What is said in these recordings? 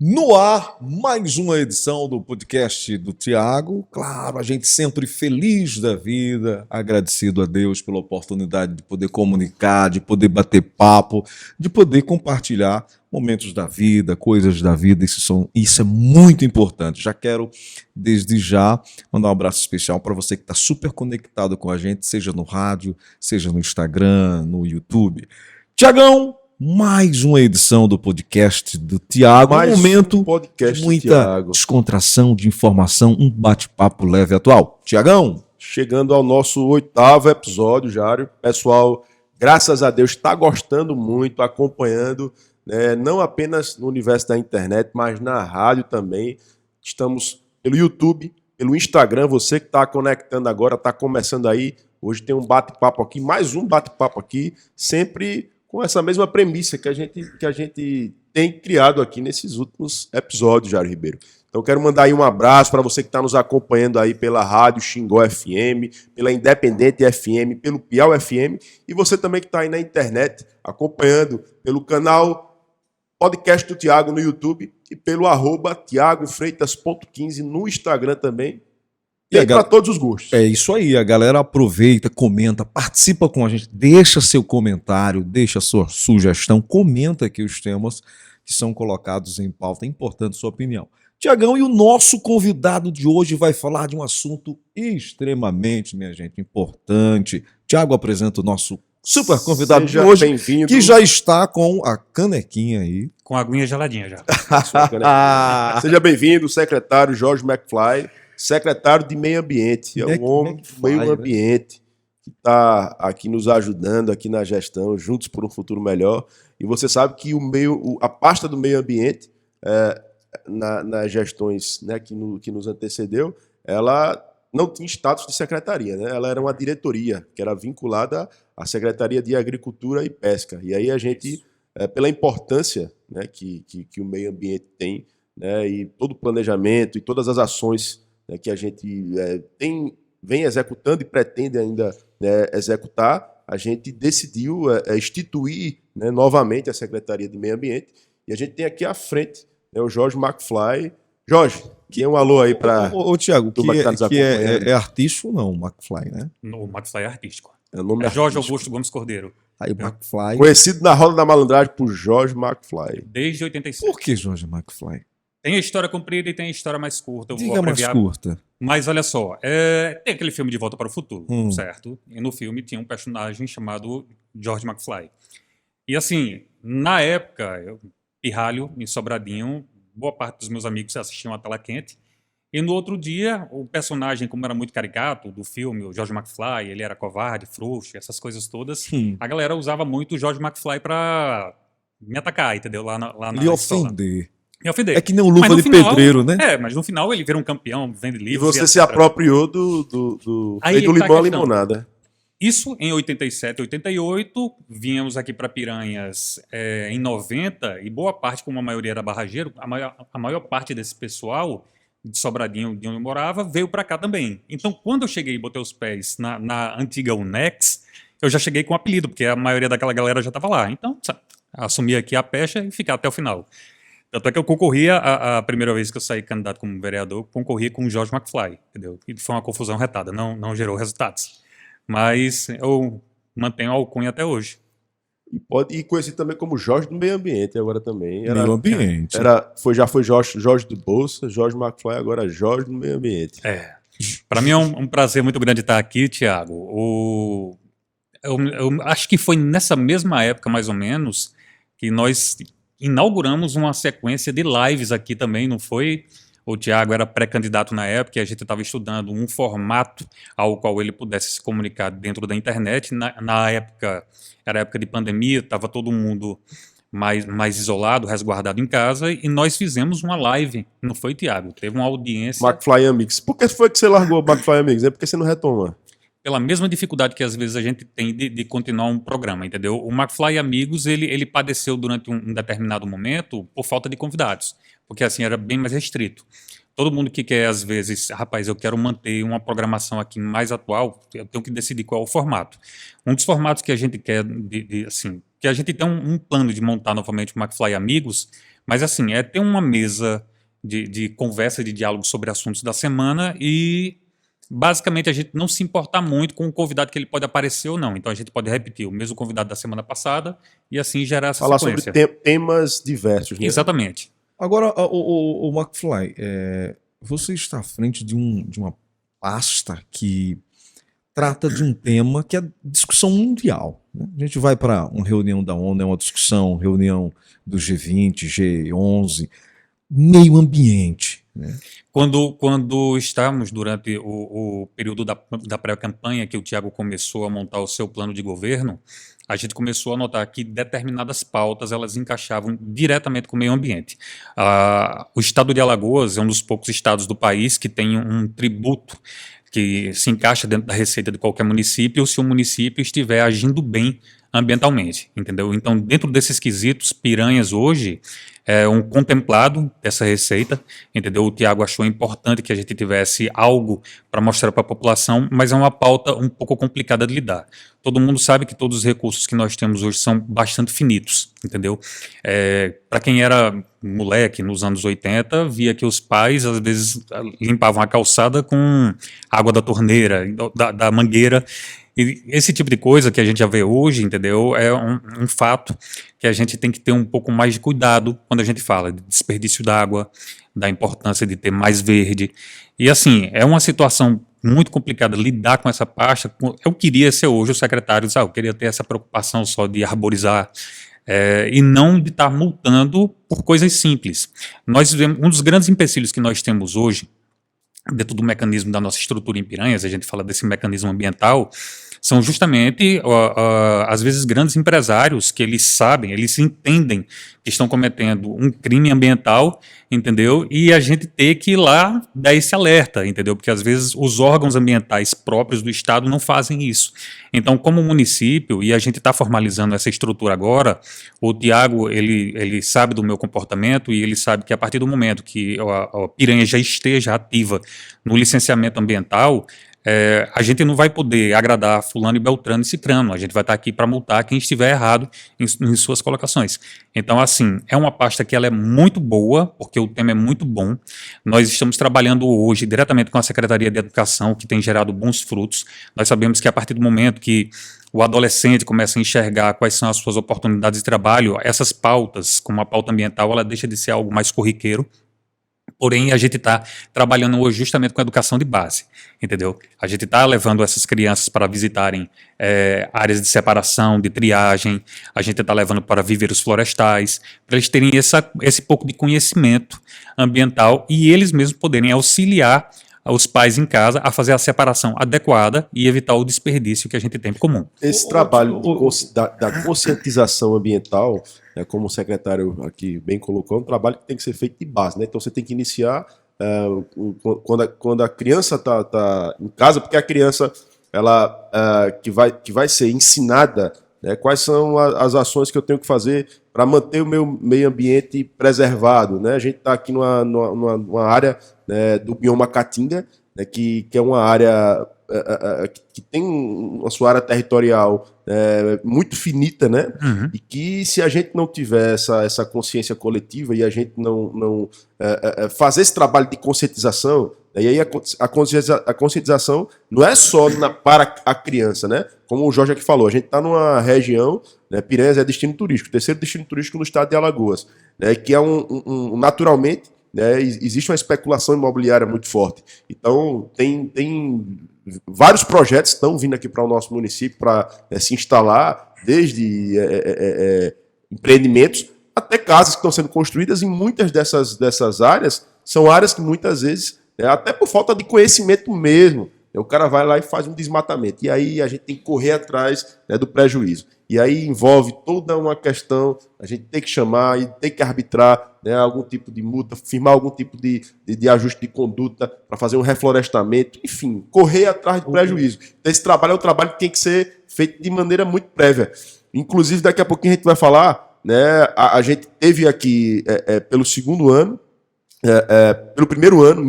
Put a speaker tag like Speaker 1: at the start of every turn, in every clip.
Speaker 1: No ar, mais uma edição do podcast do Tiago. Claro, a gente sempre feliz da vida, agradecido a Deus pela oportunidade de poder comunicar, de poder bater papo, de poder compartilhar momentos da vida, coisas da vida. Isso é muito importante. Já quero, desde já, mandar um abraço especial para você que está super conectado com a gente, seja no rádio, seja no Instagram, no YouTube. Tiagão! Mais uma edição do podcast do Tiago, um momento de muita descontração, de informação, um bate-papo leve e atual. Tiagão?
Speaker 2: Chegando ao nosso 8º episódio, Jário. Pessoal, graças a Deus, está gostando muito, acompanhando, né, não apenas no universo da internet, mas na rádio também. Estamos pelo YouTube, pelo Instagram, você que está conectando agora, está começando aí. Hoje tem um bate-papo aqui, mais um bate-papo aqui, sempre com essa mesma premissa que a gente tem criado aqui nesses últimos episódios, Jário Ribeiro. Então quero mandar aí um abraço para você que está nos acompanhando aí pela Rádio Xingó FM, pela Independente FM, pelo Piau FM, e você também que está aí na internet acompanhando pelo canal Podcast do Tiago no YouTube e pelo @tiagofreitas.15 no Instagram também. E aí, para todos os gostos.
Speaker 1: É isso aí, a galera aproveita, comenta, participa com a gente, deixa seu comentário, deixa sua sugestão, comenta aqui os temas que são colocados em pauta. É importante sua opinião. Tiagão, e o nosso convidado de hoje vai falar de um assunto extremamente, minha gente, importante. Tiago apresenta o nosso super convidado de hoje, que já está com a canequinha aí.
Speaker 3: Com a aguinha geladinha já.
Speaker 2: Seja bem-vindo, secretário Jorge McFly. Secretário de Meio Ambiente, é um homem do meio ambiente que está aqui nos ajudando aqui na gestão, juntos por um futuro melhor. E você sabe que a pasta do meio ambiente, nas gestões, né, que nos antecedeu, ela não tinha status de secretaria, né? Ela era uma diretoria que era vinculada à Secretaria de Agricultura e Pesca. E aí a gente, pela importância, né, que o meio ambiente tem, né, e todo o planejamento e todas as ações que a gente vem executando e pretende ainda executar, a gente decidiu instituir, né, novamente a Secretaria de Meio Ambiente. E a gente tem aqui à frente, né, o Jorge McFly. Jorge, que é um alô aí para
Speaker 1: o Tiago, que é artístico ou não, o McFly, né?
Speaker 3: O McFly é artístico.
Speaker 2: É
Speaker 3: Jorge Augusto Gomes Cordeiro.
Speaker 1: Aí, McFly.
Speaker 2: Conhecido na roda da malandragem por Jorge McFly.
Speaker 3: Desde 87.
Speaker 1: Por que Jorge McFly?
Speaker 3: Tem a história comprida e tem a história mais curta.
Speaker 1: Diga mais curta.
Speaker 3: Mas olha só, tem aquele filme De Volta para o Futuro, certo? E no filme tinha um personagem chamado George McFly. E assim, na época, pirralho, em Sobradinho, boa parte dos meus amigos assistiam a Tela Quente. E no outro dia, o personagem, como era muito caricato do filme, o George McFly, ele era covarde, frouxo, essas coisas todas, a galera usava muito o George McFly para me atacar, entendeu? Lá na
Speaker 1: e ofender.
Speaker 3: Me ofender.
Speaker 1: É que nem um luva de pedreiro, né?
Speaker 3: Mas no final ele vira um campeão, vende livros.
Speaker 2: E você se apropriou do limão à limonada.
Speaker 3: Isso em 87, 88, vínhamos aqui para Piranhas em 90, e boa parte, como a maioria era barrageiro, a maior parte desse pessoal de Sobradinho, de onde eu morava, veio para cá também. Então, quando eu cheguei e botei os pés na antiga Unex, eu já cheguei com apelido, porque a maioria daquela galera já estava lá. Então, assumi aqui a pecha e ficar até o final. Tanto é que eu concorria, a primeira vez que eu saí candidato como vereador, concorria com o George McFly, entendeu? E foi uma confusão retada, não gerou resultados. Mas eu mantenho a alcunha até hoje.
Speaker 2: E conhecido também como Jorge do Meio Ambiente agora também.
Speaker 1: Meio Ambiente.
Speaker 2: Já foi Jorge do Bolsa, Jorge McFly, agora Jorge do Meio Ambiente.
Speaker 3: Para mim é um prazer muito grande estar aqui, Tiago. Eu acho que foi nessa mesma época, mais ou menos, que nós inauguramos uma sequência de lives aqui também, não foi? O Tiago era pré-candidato na época e a gente estava estudando um formato ao qual ele pudesse se comunicar dentro da internet. Na época, era época de pandemia, estava todo mundo mais isolado, resguardado em casa, e nós fizemos uma live, não foi, Tiago? Teve uma audiência...
Speaker 2: McFly Amigos. Por que foi que você largou o McFly Amigos? É porque você não retoma?
Speaker 3: Pela mesma dificuldade que às vezes a gente tem de continuar um programa, entendeu? O McFly Amigos, ele padeceu durante um determinado momento por falta de convidados, porque assim era bem mais restrito. Todo mundo que quer, às vezes, rapaz, eu quero manter uma programação aqui mais atual, eu tenho que decidir qual é o formato. Um dos formatos que a gente quer, assim, que a gente tem um plano de montar novamente o McFly Amigos, mas assim, é ter uma mesa de conversa, de diálogo sobre assuntos da semana e basicamente a gente não se importar muito com o convidado que ele pode aparecer ou não. Então a gente pode repetir o mesmo convidado da semana passada e assim gerar essa
Speaker 2: Falar
Speaker 3: sequência.
Speaker 2: sobre temas diversos, né?
Speaker 3: Exatamente.
Speaker 1: Agora, o McFly, você está à frente de uma pasta que trata de um tema que é discussão mundial, né? A gente vai para uma reunião da ONU, é uma discussão, reunião do G20, G11, meio ambiente, né?
Speaker 3: Quando estávamos durante o período da pré-campanha, que o Tiago começou a montar o seu plano de governo, a gente começou a notar que determinadas pautas elas encaixavam diretamente com o meio ambiente. O estado de Alagoas é um dos poucos estados do país que tem um tributo que se encaixa dentro da receita de qualquer município se o município estiver agindo bem ambientalmente, entendeu? Então, dentro desses quesitos, Piranhas hoje é um contemplado dessa receita, entendeu? O Tiago achou importante que a gente tivesse algo para mostrar para a população, mas é uma pauta um pouco complicada de lidar. Todo mundo sabe que todos os recursos que nós temos hoje são bastante finitos, entendeu? Para quem era moleque nos anos 80, via que os pais às vezes limpavam a calçada com água da torneira, da mangueira. E esse tipo de coisa que a gente já vê hoje, entendeu? É um fato que a gente tem que ter um pouco mais de cuidado quando a gente fala de desperdício d'água, da importância de ter mais verde. E assim, é uma situação muito complicada lidar com essa pasta. Eu queria ser hoje o secretário, eu queria ter essa preocupação só de arborizar e não de estar multando por coisas simples. Um dos grandes empecilhos que nós temos hoje, dentro do mecanismo da nossa estrutura em Piranhas, a gente fala desse mecanismo ambiental, são justamente, às vezes, grandes empresários que eles sabem, eles entendem que estão cometendo um crime ambiental, entendeu? E a gente tem que ir lá dar esse alerta, entendeu? Porque, às vezes, os órgãos ambientais próprios do Estado não fazem isso. Então, como município, e a gente está formalizando essa estrutura agora, o Tiago, ele sabe do meu comportamento e ele sabe que a partir do momento que a Piranha já esteja ativa no licenciamento ambiental, a gente não vai poder agradar fulano e beltrano e cicrano, a gente vai estar aqui para multar quem estiver errado em suas colocações. Então, assim, é uma pasta que ela é muito boa, porque o tema é muito bom. Nós estamos trabalhando hoje diretamente com a Secretaria de Educação, que tem gerado bons frutos. Nós sabemos que a partir do momento que o adolescente começa a enxergar quais são as suas oportunidades de trabalho, essas pautas, como a pauta ambiental, ela deixa de ser algo mais corriqueiro. Porém, a gente está trabalhando hoje justamente com a educação de base, entendeu? A gente está levando essas crianças para visitarem áreas de separação, de triagem, a gente está levando para viveiros florestais, para eles terem esse pouco de conhecimento ambiental e eles mesmos poderem auxiliar os pais em casa a fazer a separação adequada e evitar o desperdício que a gente tem em comum.
Speaker 2: Esse trabalho da conscientização ambiental, como o secretário aqui bem colocou, é um trabalho que tem que ser feito de base, né? Então você tem que iniciar quando a criança está em casa, porque a criança que vai ser ensinada, né, quais são as ações que eu tenho que fazer para manter o meu meio ambiente preservado, né? A gente está aqui numa área, né, do bioma Caatinga, né, que é uma área que tem uma sua área territorial muito finita, né?
Speaker 3: Uhum.
Speaker 2: E que se a gente não tiver essa consciência coletiva e a gente não fazer esse trabalho de conscientização, e aí a conscientização não é só para a criança, né? Como o Jorge aqui falou, a gente está numa região, né, Piranhas é destino turístico, terceiro destino turístico no estado de Alagoas, né, que é naturalmente, né, existe uma especulação imobiliária muito forte. Então, tem vários projetos que estão vindo aqui para o nosso município para se instalar, desde empreendimentos até casas que estão sendo construídas, e muitas dessas áreas são áreas que muitas vezes, até por falta de conhecimento mesmo, o cara vai lá e faz um desmatamento. E aí a gente tem que correr atrás, né, do prejuízo. E aí envolve toda uma questão, a gente tem que chamar e tem que arbitrar, né, algum tipo de multa, firmar algum tipo de ajuste de conduta para fazer um reflorestamento, enfim, correr atrás do prejuízo. Então esse trabalho é um trabalho que tem que ser feito de maneira muito prévia. Inclusive, daqui a pouquinho a gente vai falar, né, a gente teve aqui, pelo segundo ano, pelo primeiro ano,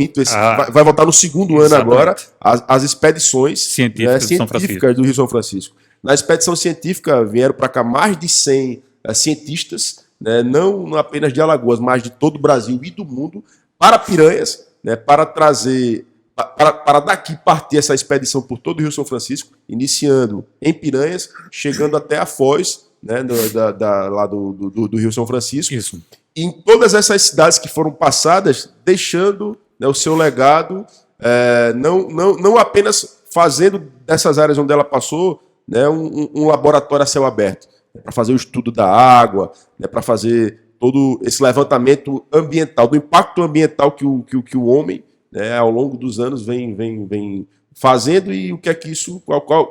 Speaker 2: vai voltar no segundo ano agora, as expedições científicas do Rio São Francisco. Na expedição científica vieram para cá mais de 100 cientistas, né, não apenas de Alagoas, mas de todo o Brasil e do mundo, para Piranhas, né, para trazer, para daqui partir essa expedição por todo o Rio São Francisco, iniciando em Piranhas, chegando até a Foz, né, lá do Rio São Francisco.
Speaker 3: Isso.
Speaker 2: E em todas essas cidades que foram passadas, deixando, né, o seu legado, não apenas fazendo dessas áreas onde ela passou, né, um laboratório a céu aberto, né, para fazer o estudo da água, né, para fazer todo esse levantamento ambiental, do impacto ambiental que o homem, né, ao longo dos anos vem fazendo e o que é que isso,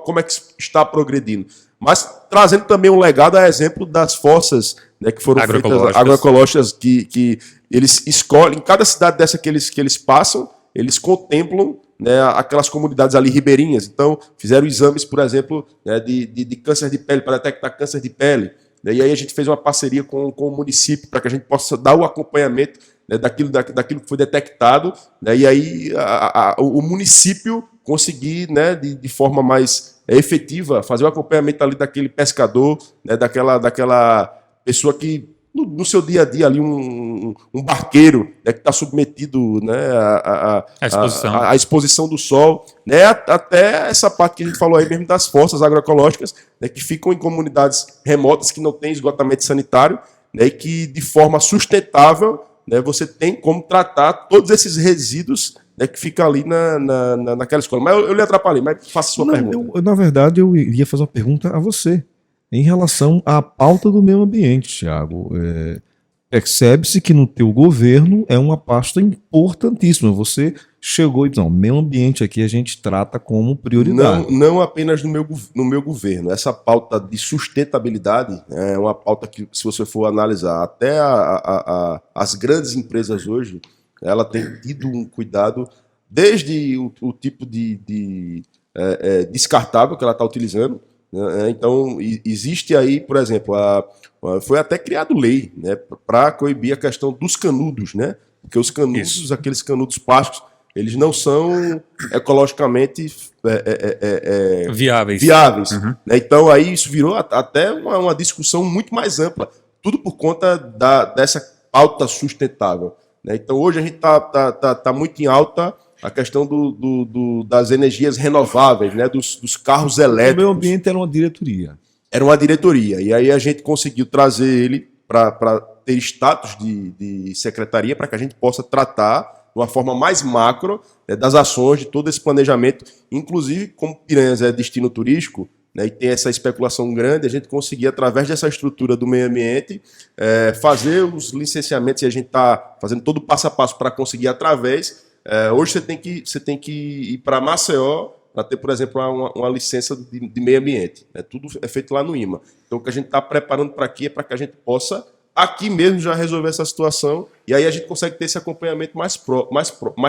Speaker 2: como é que está progredindo. Mas trazendo também um legado a exemplo das forças, né, que foram agroecológicas, que eles escolhem, em cada cidade dessa que eles passam, eles contemplam, né, aquelas comunidades ali ribeirinhas. Então, fizeram exames, por exemplo, né, de câncer de pele, para detectar câncer de pele. E aí a gente fez uma parceria com o município para que a gente possa dar o acompanhamento, né, daquilo que foi detectado, né, e aí o município conseguir, né, de forma mais efetiva fazer o acompanhamento ali daquele pescador, né, daquela pessoa que no seu dia a dia ali um barqueiro, né, que está submetido, né, à exposição do sol, né, até essa parte que a gente falou aí mesmo das forças agroecológicas, né, que ficam em comunidades remotas que não tem esgotamento sanitário, né, e que de forma sustentável, né, você tem como tratar todos esses resíduos, né, que fica ali naquela escola. Mas eu lhe atrapalhei, mas faça a sua pergunta.
Speaker 1: Na verdade, eu iria fazer uma pergunta a você. Em relação à pauta do meio ambiente, Thiago, percebe-se que no teu governo é uma pasta importantíssima. Você chegou e disse, não, meio ambiente aqui a gente trata como prioridade.
Speaker 2: Não apenas no meu governo. Essa pauta de sustentabilidade é uma pauta que, se você for analisar, até as grandes empresas hoje, ela tem tido um cuidado, desde o tipo de descartável que ela está utilizando. Então, existe aí, por exemplo, foi até criado lei, né, para coibir a questão dos canudos, né? Porque os canudos, aqueles canudos plásticos, eles não são ecologicamente viáveis.
Speaker 3: Uhum.
Speaker 2: Né? Então, aí isso virou até uma discussão muito mais ampla, tudo por conta dessa pauta sustentável. Né? Então, hoje a gente tá muito em alta a questão das energias renováveis, né? dos carros elétricos.
Speaker 1: O meio ambiente era uma diretoria.
Speaker 2: Era uma diretoria. E aí a gente conseguiu trazer ele para ter status de secretaria, para que a gente possa tratar de uma forma mais macro, né, das ações, de todo esse planejamento. Inclusive, como Piranhas é destino turístico, né, e tem essa especulação grande, a gente conseguia, através dessa estrutura do meio ambiente, fazer os licenciamentos, e a gente está fazendo todo o passo a passo para conseguir através. Hoje você tem que ir para Maceió para ter, por exemplo, uma licença de meio ambiente. Tudo é feito lá no IMA. Então, o que a gente está preparando para aqui é para que a gente possa, aqui mesmo, já resolver essa situação, e aí a gente consegue ter esse acompanhamento mais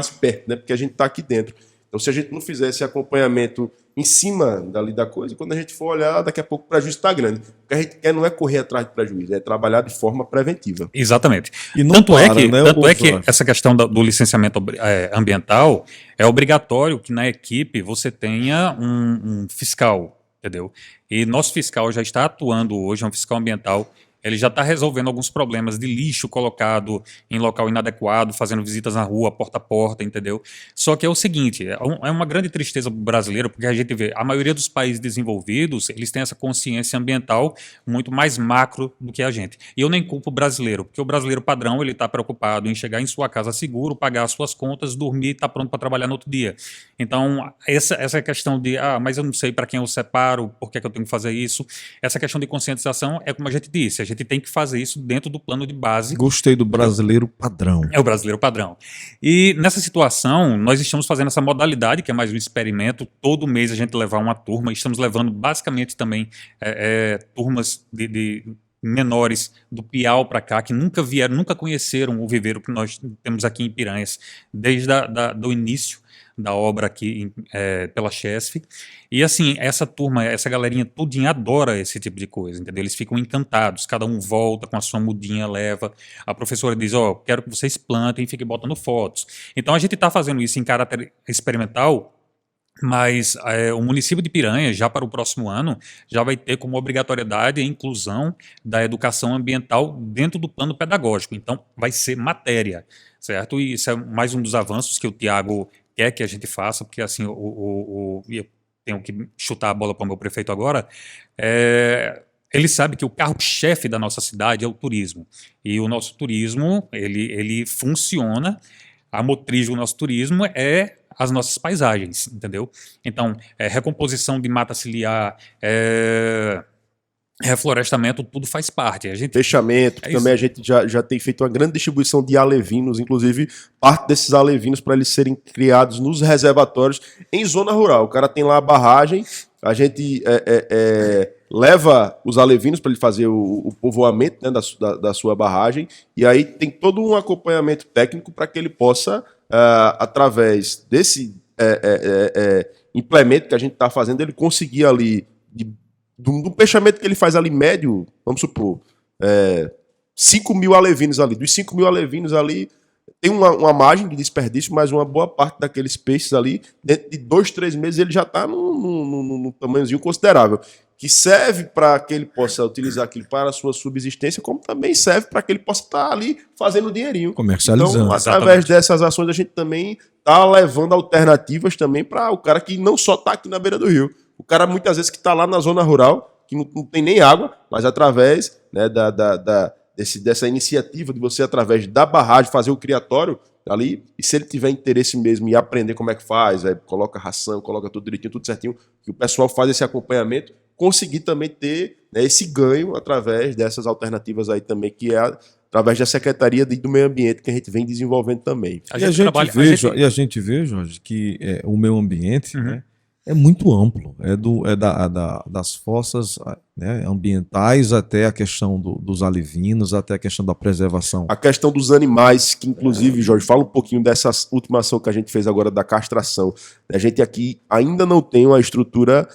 Speaker 2: perto, né? Porque a gente está aqui dentro. Então, se a gente não fizer esse acompanhamento em cima dali da coisa, quando a gente for olhar, daqui a pouco o prejuízo está grande. O que a gente quer não é correr atrás de prejuízo, é trabalhar de forma preventiva.
Speaker 3: Exatamente.
Speaker 1: E
Speaker 3: tanto é que essa questão do licenciamento ambiental é obrigatório que na equipe você tenha um fiscal, entendeu? E nosso fiscal já está atuando hoje, é um fiscal ambiental. Ele já está resolvendo alguns problemas de lixo colocado em local inadequado, fazendo visitas na rua, porta a porta, entendeu? Só que é o seguinte, é uma grande tristeza brasileira, porque a gente vê, a maioria dos países desenvolvidos, eles têm essa consciência ambiental muito mais macro do que a gente. E eu nem culpo o brasileiro, porque o brasileiro padrão, ele está preocupado em chegar em sua casa seguro, pagar as suas contas, dormir e estar pronto para trabalhar no outro dia. Então, essa questão de, mas eu não sei para quem eu separo, por que é que eu tenho que fazer isso, essa questão de conscientização é como a gente disse, a gente tem que fazer isso dentro do plano de base.
Speaker 1: Gostei do brasileiro padrão.
Speaker 3: É o brasileiro padrão. E nessa situação, nós estamos fazendo essa modalidade, que é mais um experimento. Todo mês a gente levar uma turma. Estamos levando basicamente também turmas de menores do Piau para cá, que nunca vieram, nunca conheceram o viveiro que nós temos aqui em Piranhas, desde do início. da obra aqui pela Chesf. E assim, essa turma, essa galerinha tudinha adora esse tipo de coisa, entendeu? Eles ficam encantados, cada um volta com a sua mudinha, leva. A professora diz, quero que vocês plantem e fiquem botando fotos. Então a gente está fazendo isso em caráter experimental, mas o município de Piranha, já para o próximo ano, já vai ter como obrigatoriedade a inclusão da educação ambiental dentro do plano pedagógico. Então, vai ser matéria, certo? E isso é mais um dos avanços que o Tiago quer que a gente faça, porque assim, eu tenho que chutar a bola para o meu prefeito agora, ele sabe que o carro-chefe da nossa cidade é o turismo. E o nosso turismo, ele funciona, a motriz do nosso turismo é as nossas paisagens, entendeu? Então, recomposição de mata ciliar, reflorestamento, tudo faz parte.
Speaker 2: Fechamento, que também a gente já tem feito uma grande distribuição de alevinos, inclusive parte desses alevinos para eles serem criados nos reservatórios em zona rural. O cara tem lá a barragem, a gente leva os alevinos para ele fazer o povoamento, né, da sua barragem, e aí tem todo um acompanhamento técnico para que ele possa, através desse implemento que a gente está fazendo, ele conseguir ali, do fechamento que ele faz ali médio, vamos supor, 5 mil alevinos ali. Dos 5 mil alevinos ali, tem uma margem de desperdício, mas uma boa parte daqueles peixes ali, dentro de 2, 3 meses, ele já está num tamanhozinho considerável, que serve para que ele possa utilizar aquilo para a sua subsistência, como também serve para que ele possa estar ali fazendo dinheirinho.
Speaker 1: Comercializando.
Speaker 2: Então, através dessas ações, a gente também está levando alternativas também para o cara que não só está aqui na beira do rio. O cara, muitas vezes, que está lá na zona rural, que não tem nem água, mas através, né, dessa iniciativa de você, através da barragem, fazer o criatório ali, e se ele tiver interesse mesmo em aprender como é que faz, coloca ração, coloca tudo direitinho, tudo certinho, que o pessoal faz esse acompanhamento, conseguir também ter, né, esse ganho através dessas alternativas aí também, que é através da Secretaria do Meio Ambiente que a gente vem desenvolvendo também.
Speaker 1: E a gente vê, Jorge, que o meio ambiente, né, é muito amplo, das forças, né, ambientais até a questão dos alevinos, até a questão da preservação.
Speaker 2: A questão dos animais, que inclusive, Jorge, fala um pouquinho dessa última ação que a gente fez agora da castração. A gente aqui ainda não tem uma estrutura...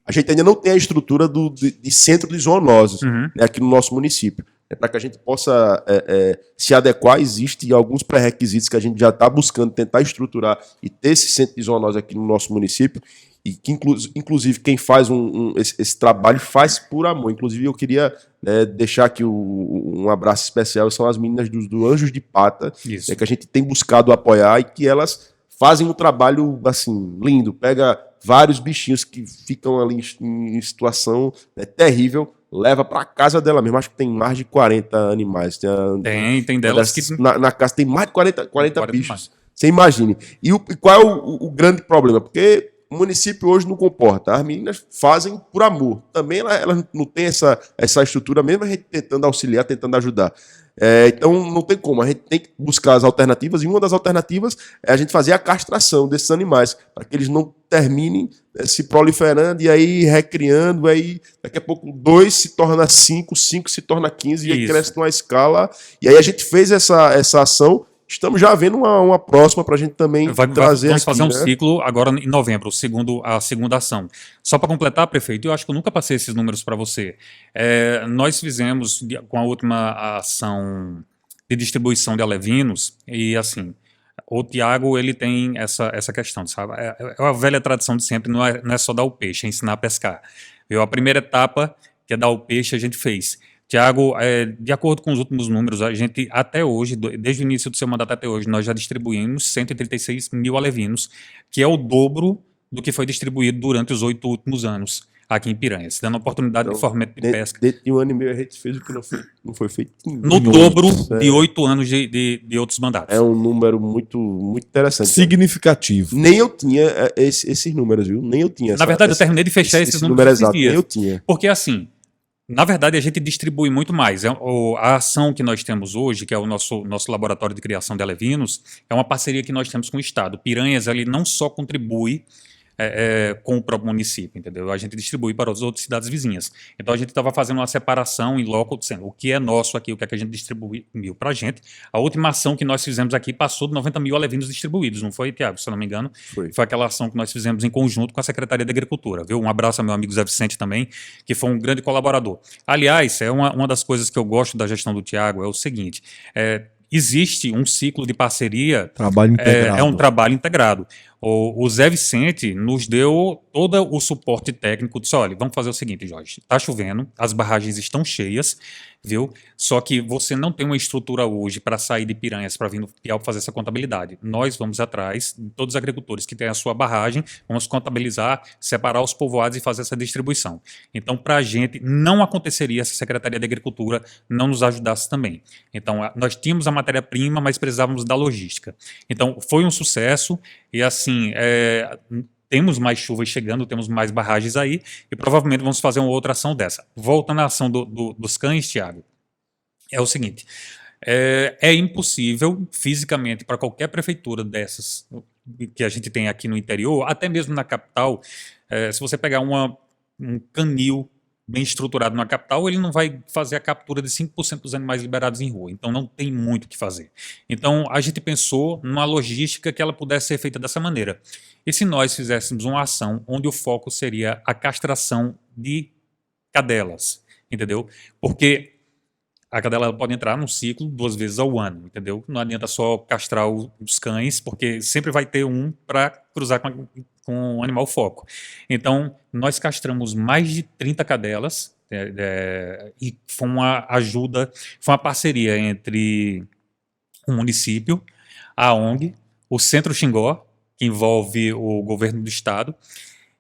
Speaker 2: A gente ainda não tem a estrutura de centro de zoonoses, né, aqui no nosso município. Para que a gente possa se adequar, existem alguns pré-requisitos que a gente já está buscando tentar estruturar e ter esse centro de zoonose aqui no nosso município, e que inclusive quem faz esse trabalho faz por amor. Inclusive eu queria deixar aqui um abraço especial, são as meninas do Anjos de Pata, que a gente tem buscado apoiar e que elas fazem um trabalho assim lindo, pega vários bichinhos que ficam ali em situação terrível, leva para casa dela mesmo. Acho que tem mais de 40 animais.
Speaker 3: Tem delas que...
Speaker 2: Na casa tem mais de 40 bichos. Você imagine. E qual é o grande problema? Porque o município hoje não comporta. As meninas fazem por amor. Também elas não têm essa estrutura, mesmo a gente tentando auxiliar, tentando ajudar. Então não tem como. A gente tem que buscar as alternativas, e uma das alternativas é a gente fazer a castração desses animais, para que eles não terminem se proliferando e aí recriando, aí daqui a pouco 2 se torna 5, 5 se torna 15, e aí cresce numa escala. E aí a gente fez essa ação. Estamos já vendo uma próxima para a gente também trazer.
Speaker 3: Vamos fazer um ciclo agora em novembro, a segunda ação. Só para completar, prefeito, eu acho que eu nunca passei esses números para você. Nós fizemos, com a última ação de distribuição de alevinos, e assim, o Tiago, ele tem essa questão, sabe? É a velha tradição de sempre, não é só dar o peixe, é ensinar a pescar. A primeira etapa, que é dar o peixe, a gente fez. Tiago, de acordo com os últimos números, a gente até hoje, desde o início do seu mandato até hoje, nós já distribuímos 136 mil alevinos, que é o dobro do que foi distribuído durante os 8 últimos anos aqui em Piranhas, dando oportunidade de fomento de pesca.
Speaker 2: Dentro de um ano e meio a gente fez o que não foi feito.
Speaker 3: No dobro de 8 anos de outros mandatos.
Speaker 2: É um número muito, muito interessante.
Speaker 1: Significativo.
Speaker 2: Nem eu tinha esses números, viu? Nem eu tinha.
Speaker 3: Na verdade, eu terminei de fechar esses números
Speaker 2: exato, nem eu tinha.
Speaker 3: Porque assim... Na verdade, a gente distribui muito mais. A ação que nós temos hoje, que é o nosso laboratório de criação de alevinos, é uma parceria que nós temos com o Estado. Piranhas, ele não só contribui com o próprio município, entendeu? A gente distribui para as outras cidades vizinhas. Então a gente estava fazendo uma separação em loco, dizendo o que é nosso aqui, o que é que a gente distribuiu para a gente. A última ação que nós fizemos aqui passou de 90 mil alevinos distribuídos, não foi, Tiago? Se eu não me engano, foi aquela ação que nós fizemos em conjunto com a Secretaria de Agricultura, viu? Um abraço ao meu amigo Zé Vicente também, que foi um grande colaborador. Aliás, é uma das coisas que eu gosto da gestão do Tiago, é o seguinte, existe um ciclo de parceria,
Speaker 1: trabalho integrado.
Speaker 3: É um trabalho integrado. O Zé Vicente nos deu todo o suporte técnico, disse, olha, vamos fazer o seguinte, Jorge, está chovendo, as barragens estão cheias, viu? Só que você não tem uma estrutura hoje para sair de Piranhas para vir no Piauí fazer essa contabilidade. Nós vamos atrás de todos os agricultores que têm a sua barragem, vamos contabilizar, separar os povoados e fazer essa distribuição. Então, para a gente, não aconteceria se a Secretaria de Agricultura não nos ajudasse também. Então, nós tínhamos a matéria-prima, mas precisávamos da logística. Então, foi um sucesso e, assim, temos mais chuvas chegando, temos mais barragens aí e provavelmente vamos fazer uma outra ação dessa. Voltando à ação dos cães, Tiago, é o seguinte, é impossível fisicamente para qualquer prefeitura dessas que a gente tem aqui no interior, até mesmo na capital, se você pegar um canil bem estruturado na capital, ele não vai fazer a captura de 5% dos animais liberados em rua. Então, não tem muito o que fazer. Então, a gente pensou numa logística que ela pudesse ser feita dessa maneira. E se nós fizéssemos uma ação onde o foco seria a castração de cadelas, entendeu? Porque a cadela pode entrar num ciclo 2 vezes ao ano, entendeu? Não adianta só castrar os cães, porque sempre vai ter um para cruzar com o animal foco. Então, nós castramos mais de 30 cadelas, e foi uma ajuda, foi uma parceria entre o município, a ONG, o Centro Xingó, que envolve o governo do estado.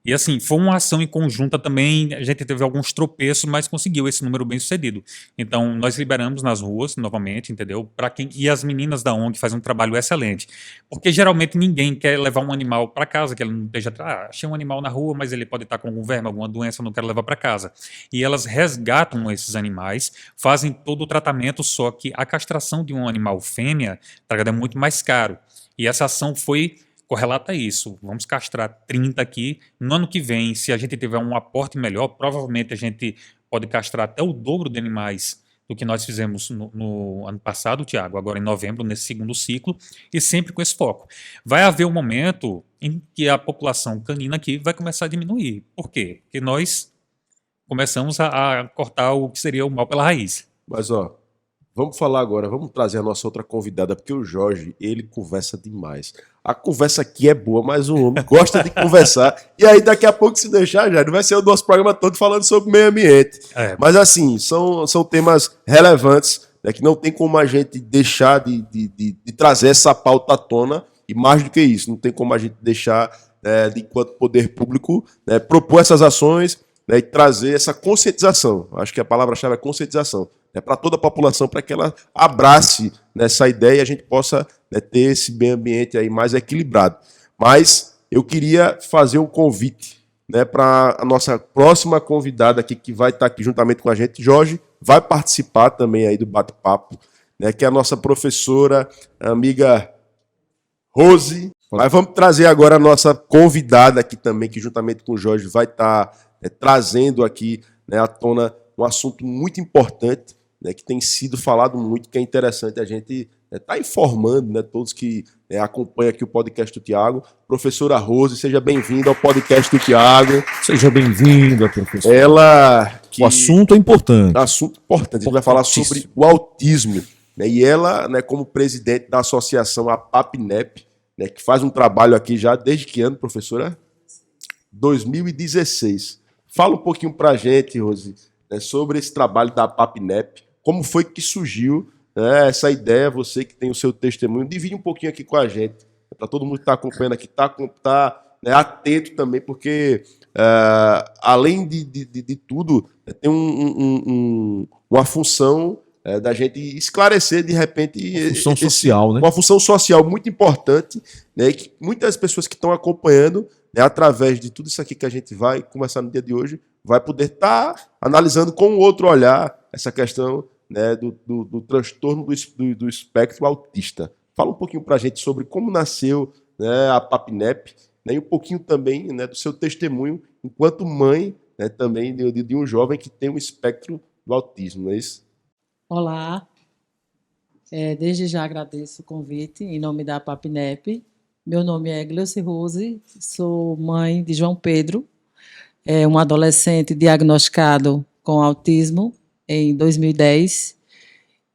Speaker 3: E assim, foi uma ação em conjunta também, a gente teve alguns tropeços, mas conseguiu esse número bem sucedido. Então, nós liberamos nas ruas, novamente, entendeu? E as meninas da ONG fazem um trabalho excelente. Porque geralmente ninguém quer levar um animal para casa, que ele não esteja... achei um animal na rua, mas ele pode estar com algum verme, alguma doença, eu não quero levar para casa. E elas resgatam esses animais, fazem todo o tratamento, só que a castração de um animal fêmea é muito mais caro. E essa ação foi... correlata isso, vamos castrar 30 aqui, no ano que vem, se a gente tiver um aporte melhor, provavelmente a gente pode castrar até o dobro de animais do que nós fizemos no ano passado, Tiago, agora em novembro, nesse segundo ciclo, e sempre com esse foco. Vai haver um momento em que a população canina aqui vai começar a diminuir. Por quê? Porque nós começamos a cortar o que seria o mal pela raiz.
Speaker 2: Mas, vamos falar agora, vamos trazer a nossa outra convidada, porque o Jorge, ele conversa demais. A conversa aqui é boa, mas o homem gosta de conversar. E aí, daqui a pouco, se deixar, já vai ser o nosso programa todo falando sobre meio ambiente. Mas, assim, são temas relevantes, né, que não tem como a gente deixar de trazer essa pauta à tona. E mais do que isso, não tem como a gente deixar, enquanto poder público, propor essas ações, e trazer essa conscientização. Acho que a palavra-chave é conscientização. Para toda a população, para que ela abrace nessa ideia e a gente possa ter esse meio ambiente aí mais equilibrado. Mas eu queria fazer um convite, para a nossa próxima convidada aqui, que vai estar aqui juntamente com a gente. Jorge vai participar também aí do bate-papo, que é a nossa professora, amiga Rose. Mas vamos trazer agora a nossa convidada aqui também, que juntamente com o Jorge vai estar trazendo aqui à tona um assunto muito importante, que tem sido falado muito, que é interessante a gente estar informando, todos que acompanham aqui o podcast do Tiago. Professora Rose, seja bem-vinda ao podcast do Tiago.
Speaker 1: Seja bem-vinda, professora.
Speaker 2: O assunto é importante. Assunto importante. A gente vai falar sobre o autismo. E ela, como presidente da associação APAPNEP, que faz um trabalho aqui já desde que ano, professora? 2016. Fala um pouquinho para a gente, Rose, sobre esse trabalho da APAPNEP. Como foi que surgiu essa ideia? Você que tem o seu testemunho, divide um pouquinho aqui com a gente, para todo mundo que está acompanhando aqui, tá atento também, porque além de tudo, tem uma função da gente esclarecer, de repente... Uma
Speaker 1: função social, né?
Speaker 2: Uma função social muito importante, que muitas pessoas que estão acompanhando, através de tudo isso aqui que a gente vai conversar no dia de hoje, vai poder estar analisando com outro olhar essa questão do transtorno do espectro autista. Fala um pouquinho para a gente sobre como nasceu a APAPNEP, né, e um pouquinho também, né, do seu testemunho enquanto mãe, né, também de um jovem que tem um espectro do autismo, não é isso?
Speaker 4: Olá, desde já agradeço o convite em nome da Papinep. Meu nome é Gleuci Rose, sou mãe de João Pedro, um adolescente diagnosticado com autismo em 2010.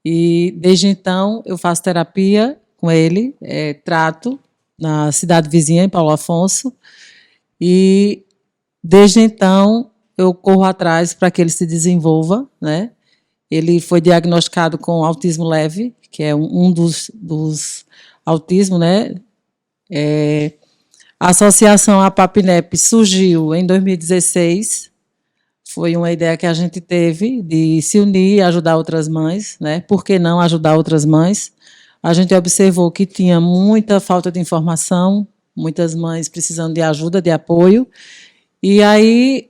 Speaker 4: E desde então eu faço terapia com ele, trato na cidade vizinha, em Paulo Afonso, e desde então eu corro atrás para que ele se desenvolva, né? Ele foi diagnosticado com autismo leve, que é um dos autismos, né? A associação APAPINEP surgiu em 2016. Foi uma ideia que a gente teve de se unir e ajudar outras mães, né? Por que não ajudar outras mães? A gente observou que tinha muita falta de informação, muitas mães precisando de ajuda, de apoio. E aí,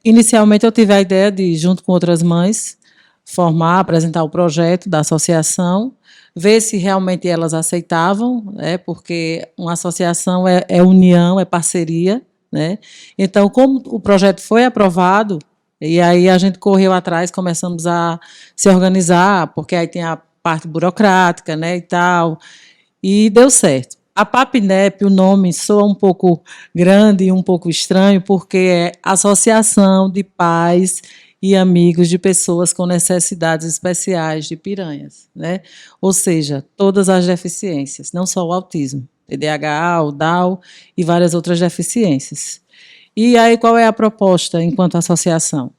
Speaker 4: inicialmente, eu tive a ideia de, junto com outras mães, formar, apresentar o projeto da associação, ver se realmente elas aceitavam, né? Porque uma associação é união, é parceria, né? Então, como o projeto foi aprovado, e aí a gente correu atrás, começamos a se organizar, porque aí tem a parte burocrática, né, e tal, e deu certo. A Papinep, o nome soa um pouco grande e um pouco estranho, porque é Associação de Pais e Amigos de Pessoas com Necessidades Especiais de Piranhas, né? Ou seja, todas as deficiências, não só o autismo, TDAH, o Down e várias outras deficiências. E aí qual é a proposta enquanto associação?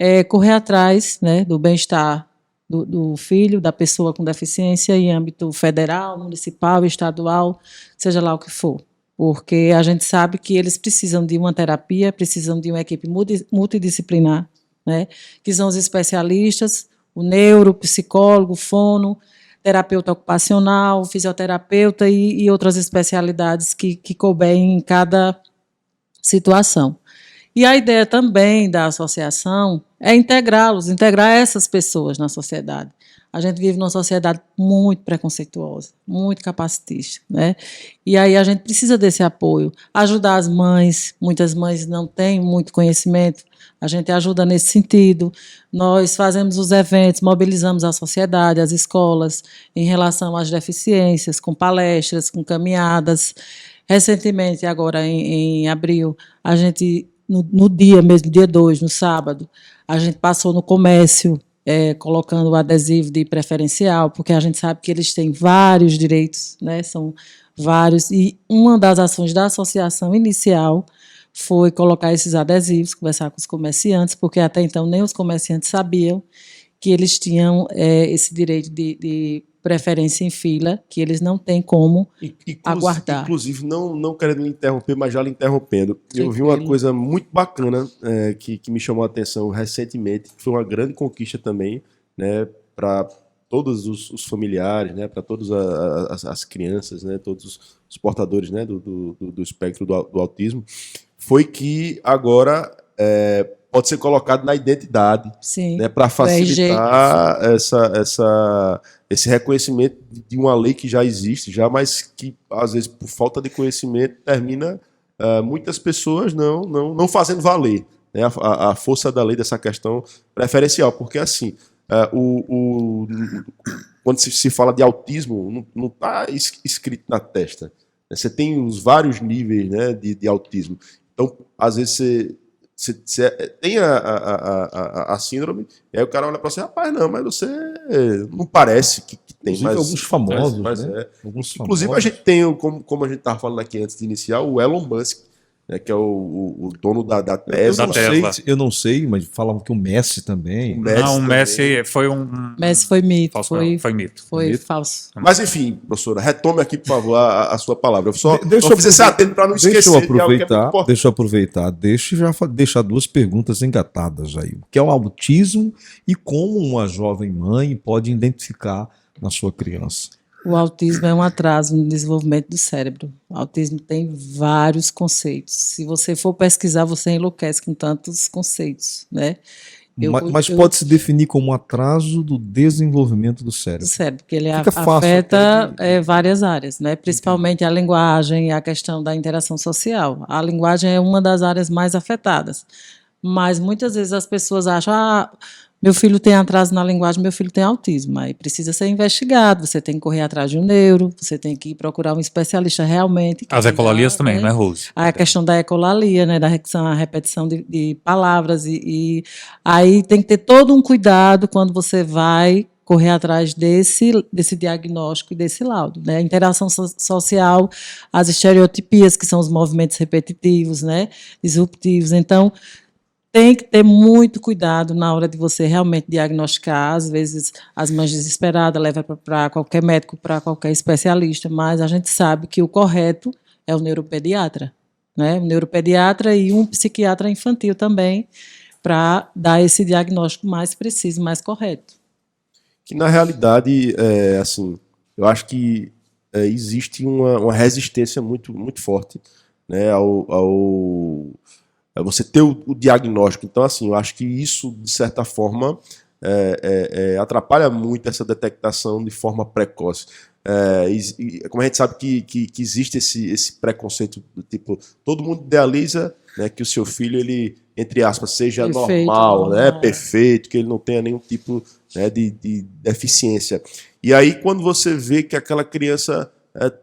Speaker 4: É correr atrás, né, do bem-estar do filho, da pessoa com deficiência em âmbito federal, municipal, estadual, seja lá o que for. Porque a gente sabe que eles precisam de uma terapia, precisam de uma equipe multidisciplinar, né, que são os especialistas, o neuro, o psicólogo, o fono, terapeuta ocupacional, fisioterapeuta e outras especialidades que couberem em cada situação. E a ideia também da associação é integrá-los, integrar essas pessoas na sociedade. A gente vive numa sociedade muito preconceituosa, muito capacitista, né? E aí a gente precisa desse apoio. Ajudar as mães, muitas mães não têm muito conhecimento, a gente ajuda nesse sentido. Nós fazemos os eventos, mobilizamos a sociedade, as escolas, em relação às deficiências, com palestras, com caminhadas. Recentemente, agora em abril, a gente, no dia mesmo, dia 2, no sábado, a gente passou no comércio, colocando o adesivo de preferencial, porque a gente sabe que eles têm vários direitos, né? São vários, e uma das ações da associação inicial foi colocar esses adesivos, conversar com os comerciantes, porque até então nem os comerciantes sabiam que eles tinham esse direito de preferência em fila, que eles não têm como aguardar.
Speaker 2: Inclusive, não querendo lhe interromper, mas já lhe interrompendo, eu vi uma coisa muito bacana que me chamou a atenção recentemente, que foi uma grande conquista também, né, para todos os familiares, né, para todas as crianças, né, todos os portadores, né, do espectro do autismo, foi que agora pode ser colocado na identidade, né, para facilitar esse reconhecimento de uma lei que já existe, mas que, às vezes, por falta de conhecimento, termina muitas pessoas não fazendo valer, né, a força da lei dessa questão preferencial, porque, assim, quando se fala de autismo, não está escrito na testa. Você tem os vários níveis, né, de autismo. Então, às vezes, você tem a síndrome, e aí o cara olha para você, rapaz, não, mas você não parece que tem.
Speaker 1: Inclusive, alguns famosos, né?
Speaker 2: Inclusive, a gente tem, como a gente estava falando aqui antes de iniciar, o Elon Musk, né, que é o dono da Tesla.
Speaker 1: Eu não sei, mas falavam que o Messi também.
Speaker 3: O Messi foi
Speaker 4: Messi foi mito.
Speaker 3: Falso, foi mito.
Speaker 4: Foi falso.
Speaker 2: Mas, enfim, professora, retome aqui, por favor, a sua palavra. Eu só fiz esse atento para não esquecer.
Speaker 1: Deixa eu aproveitar. Deixa eu deixar duas perguntas engatadas aí. O que é o autismo e como uma jovem mãe pode identificar na sua criança?
Speaker 4: O autismo é um atraso no desenvolvimento do cérebro. O autismo tem vários conceitos. Se você for pesquisar, você enlouquece com tantos conceitos, né?
Speaker 1: Mas pode se definir como um atraso do desenvolvimento do cérebro.
Speaker 4: Do cérebro, porque ele
Speaker 1: Fica fácil
Speaker 4: afeta
Speaker 1: até
Speaker 4: várias áreas, né? Principalmente a linguagem e a questão da interação social. A linguagem é uma das áreas mais afetadas. Mas muitas vezes as pessoas acham, meu filho tem atraso na linguagem, meu filho tem autismo. Aí precisa ser investigado, você tem que correr atrás de um neuro, você tem que procurar um especialista realmente.
Speaker 3: As ecolalias também, né, Rose?
Speaker 4: A questão da ecolalia, né, a repetição de palavras. E aí tem que ter todo um cuidado quando você vai correr atrás desse diagnóstico e desse laudo, né? A interação social, as estereotipias, que são os movimentos repetitivos, né, disruptivos. Então, tem que ter muito cuidado na hora de você realmente diagnosticar. Às vezes, as mães desesperadas levam para qualquer médico, para qualquer especialista, mas a gente sabe que o correto é o neuropediatra, né? O neuropediatra e um psiquiatra infantil também, para dar esse diagnóstico mais preciso, mais correto.
Speaker 2: Que, na realidade, assim, eu acho que existe uma resistência muito, muito forte, né, você ter o diagnóstico. Então, assim, eu acho que isso, de certa forma, atrapalha muito essa detectação de forma precoce. Como a gente sabe que existe esse preconceito do tipo, todo mundo idealiza, né, que o seu filho, ele, entre aspas, seja
Speaker 4: Perfeito,
Speaker 2: normal, né,
Speaker 4: normal.
Speaker 2: perfeito, que ele não tenha nenhum tipo, né, de deficiência. E aí, quando você vê que aquela criança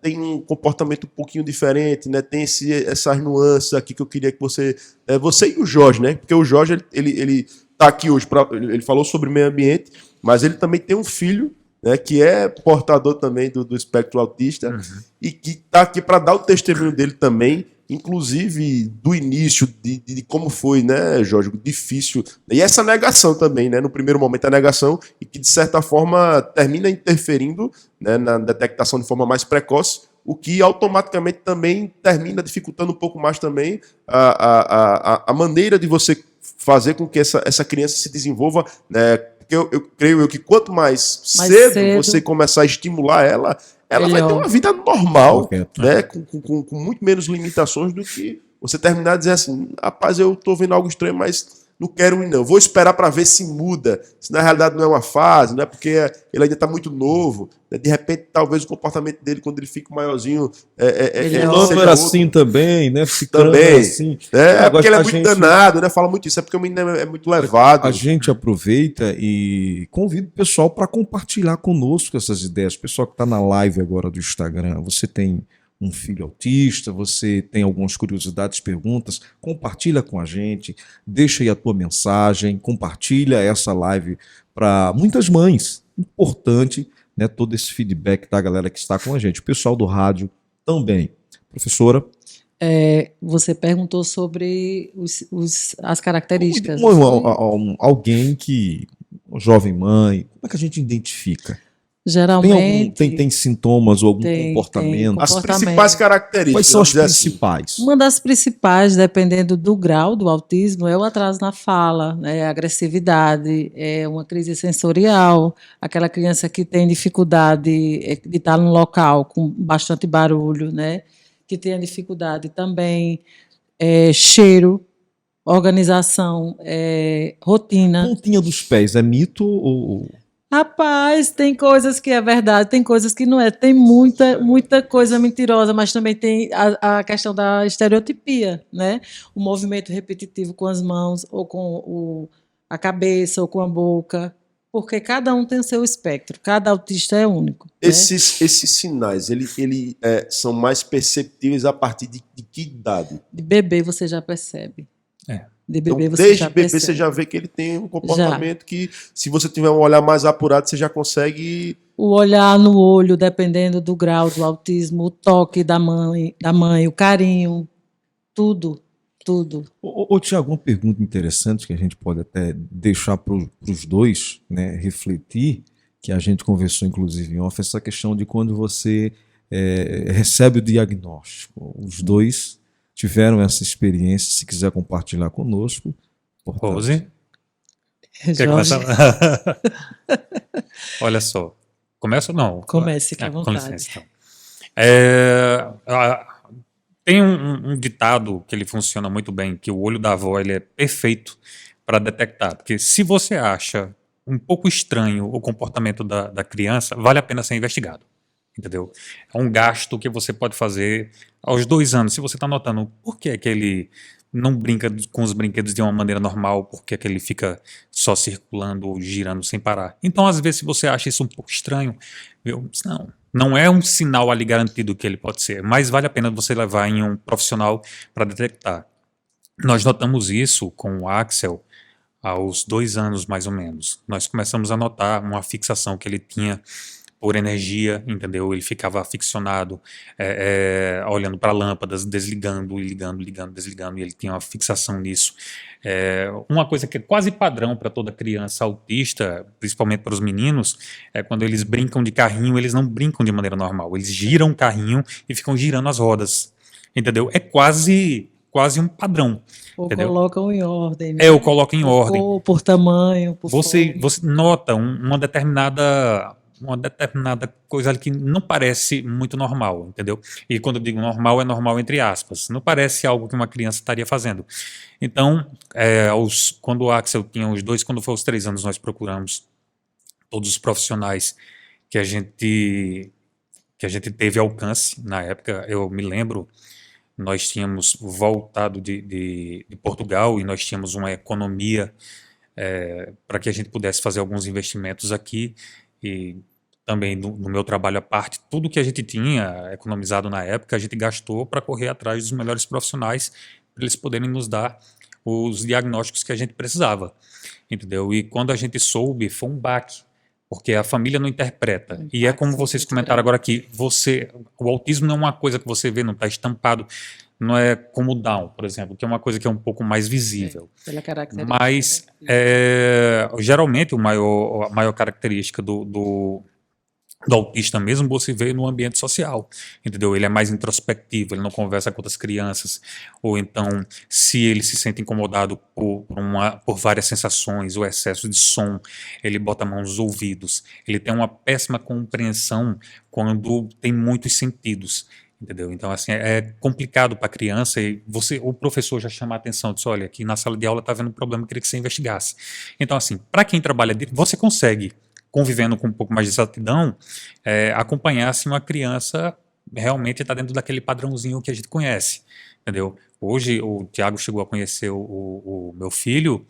Speaker 2: tem um comportamento um pouquinho diferente, né? Tem essas nuances aqui que eu queria que você e o Jorge, né? Porque o Jorge, ele tá aqui hoje, ele falou sobre meio ambiente, mas ele também tem um filho, né, que é portador também do espectro autista, e que está aqui para dar o testemunho dele também, inclusive do início, de como foi, né, Jorge, difícil. E essa negação também, né, no primeiro momento a negação, e que de certa forma termina interferindo, né, na detectação de forma mais precoce, o que automaticamente também termina dificultando um pouco mais também a maneira de você fazer com que essa criança se desenvolva, né, porque eu creio que quanto mais cedo você começar a estimular ela vai ter uma vida normal, né, com muito menos limitações do que você terminar de dizer assim, rapaz, eu estou vendo algo estranho, mas não quero ir não, vou esperar para ver se muda, se na realidade não é uma fase, não é porque ele ainda está muito novo, né? De repente talvez o comportamento dele quando ele fica maiorzinho
Speaker 1: Fulano era assim também, né?
Speaker 2: Também,
Speaker 1: assim.
Speaker 2: Porque ele é muito danado, né? Fala muito isso, é porque o menino é muito levado.
Speaker 1: A gente aproveita e convida o pessoal para compartilhar conosco essas ideias. O pessoal que está na live agora do Instagram, você tem um filho autista, você tem algumas curiosidades, perguntas, compartilha com a gente, deixa aí a tua mensagem, compartilha essa live para muitas mães. Importante, né, todo esse feedback da galera que está com a gente. O pessoal do rádio também. Professora?
Speaker 4: Você perguntou sobre as características.
Speaker 1: Alguém que, uma jovem mãe, como é que a gente identifica?
Speaker 4: Geralmente
Speaker 1: tem sintomas ou algum comportamento?
Speaker 2: As principais características.
Speaker 1: Quais são as principais?
Speaker 4: Uma das principais, dependendo do grau do autismo, é o atraso na fala, né, a agressividade, é uma crise sensorial, aquela criança que tem dificuldade de estar num local com bastante barulho, né, que tem a dificuldade também, cheiro, organização, rotina.
Speaker 1: Pontinha dos pés, é mito ou...
Speaker 4: Rapaz, tem coisas que é verdade, tem coisas que não é. Tem muita coisa mentirosa, mas também tem a questão da estereotipia, né? O movimento repetitivo com as mãos, ou com a cabeça, ou com a boca, porque cada um tem o seu espectro, cada autista é único.
Speaker 2: Esses sinais, eles são mais perceptíveis a partir de que idade?
Speaker 4: De bebê você já percebe. De bebê
Speaker 2: então,
Speaker 4: você
Speaker 2: desde
Speaker 4: já
Speaker 2: bebê
Speaker 4: percebe.
Speaker 2: você já vê que ele tem um comportamento que, se você tiver um olhar mais apurado, você já consegue...
Speaker 4: O olhar no olho, dependendo do grau do autismo, o toque da mãe, o carinho, tudo.
Speaker 1: Tiago, uma pergunta interessante que a gente pode até deixar para os dois, né, refletir, que a gente conversou inclusive em off, essa questão de quando você recebe o diagnóstico. Os dois tiveram essa experiência, se quiser compartilhar conosco.
Speaker 3: Rose?
Speaker 4: Jorge.
Speaker 3: Olha só. Começa ou não?
Speaker 4: Comece, fique à vontade.
Speaker 3: Com licença, então. Tem um ditado que ele funciona muito bem, que o olho da avó ele é perfeito para detectar. Porque se você acha um pouco estranho o comportamento da criança, vale a pena ser investigado. Entendeu? É um gasto que você pode fazer aos 2 anos. Se você está notando por que é que ele não brinca com os brinquedos de uma maneira normal, por que é que ele fica só circulando ou girando sem parar. Então, às vezes, se você acha isso um pouco estranho, viu? Não é um sinal ali garantido que ele pode ser, mas vale a pena você levar em um profissional para detectar. Nós notamos isso com o Axel aos 2 anos, mais ou menos. Nós começamos a notar uma fixação que ele tinha por energia, entendeu? Ele ficava ficcionado, olhando para lâmpadas, desligando, ligando, ligando, desligando, e ele tinha uma fixação nisso. Uma coisa que é quase padrão para toda criança autista, principalmente para os meninos, é quando eles brincam de carrinho, eles não brincam de maneira normal, eles giram o carrinho e ficam girando as rodas, entendeu? É quase um padrão.
Speaker 4: Ou
Speaker 3: entendeu?
Speaker 4: colocam em ordem. Né?
Speaker 3: Eu coloco em ordem.
Speaker 4: Cor, por tamanho, por
Speaker 3: Você nota uma determinada coisa ali que não parece muito normal, entendeu? E quando eu digo normal, é normal entre aspas. Não parece algo que uma criança estaria fazendo. Então, quando o Axel tinha os 2, quando foi aos 3 anos, nós procuramos todos os profissionais que a gente teve alcance na época. Eu me lembro, nós tínhamos voltado de Portugal e nós tínhamos uma economia para que a gente pudesse fazer alguns investimentos aqui, e também no meu trabalho à parte, tudo que a gente tinha economizado na época, a gente gastou para correr atrás dos melhores profissionais, para eles poderem nos dar os diagnósticos que a gente precisava, entendeu? E quando a gente soube, foi um baque, porque a família não interpreta. E é como vocês comentaram agora aqui, o autismo não é uma coisa que você vê, não está estampado, não é como o Down, por exemplo, que é uma coisa que é um pouco mais visível.
Speaker 4: Pela característica.
Speaker 3: Mas, geralmente, a maior característica do autista mesmo, você vê no ambiente social, entendeu? Ele é mais introspectivo, ele não conversa com outras crianças, ou então, se ele se sente incomodado por várias sensações, o excesso de som, ele bota a mão nos ouvidos, ele tem uma péssima compreensão quando tem muitos sentidos, entendeu? Então, assim, é complicado para a criança, e o professor já chama a atenção, diz, olha, aqui na sala de aula está havendo um problema, eu queria que você investigasse. Então, assim, para quem trabalha, você consegue, convivendo com um pouco mais de exatidão, acompanhar se uma criança realmente está dentro daquele padrãozinho que a gente conhece, entendeu? Hoje, o Tiago chegou a conhecer o meu filho,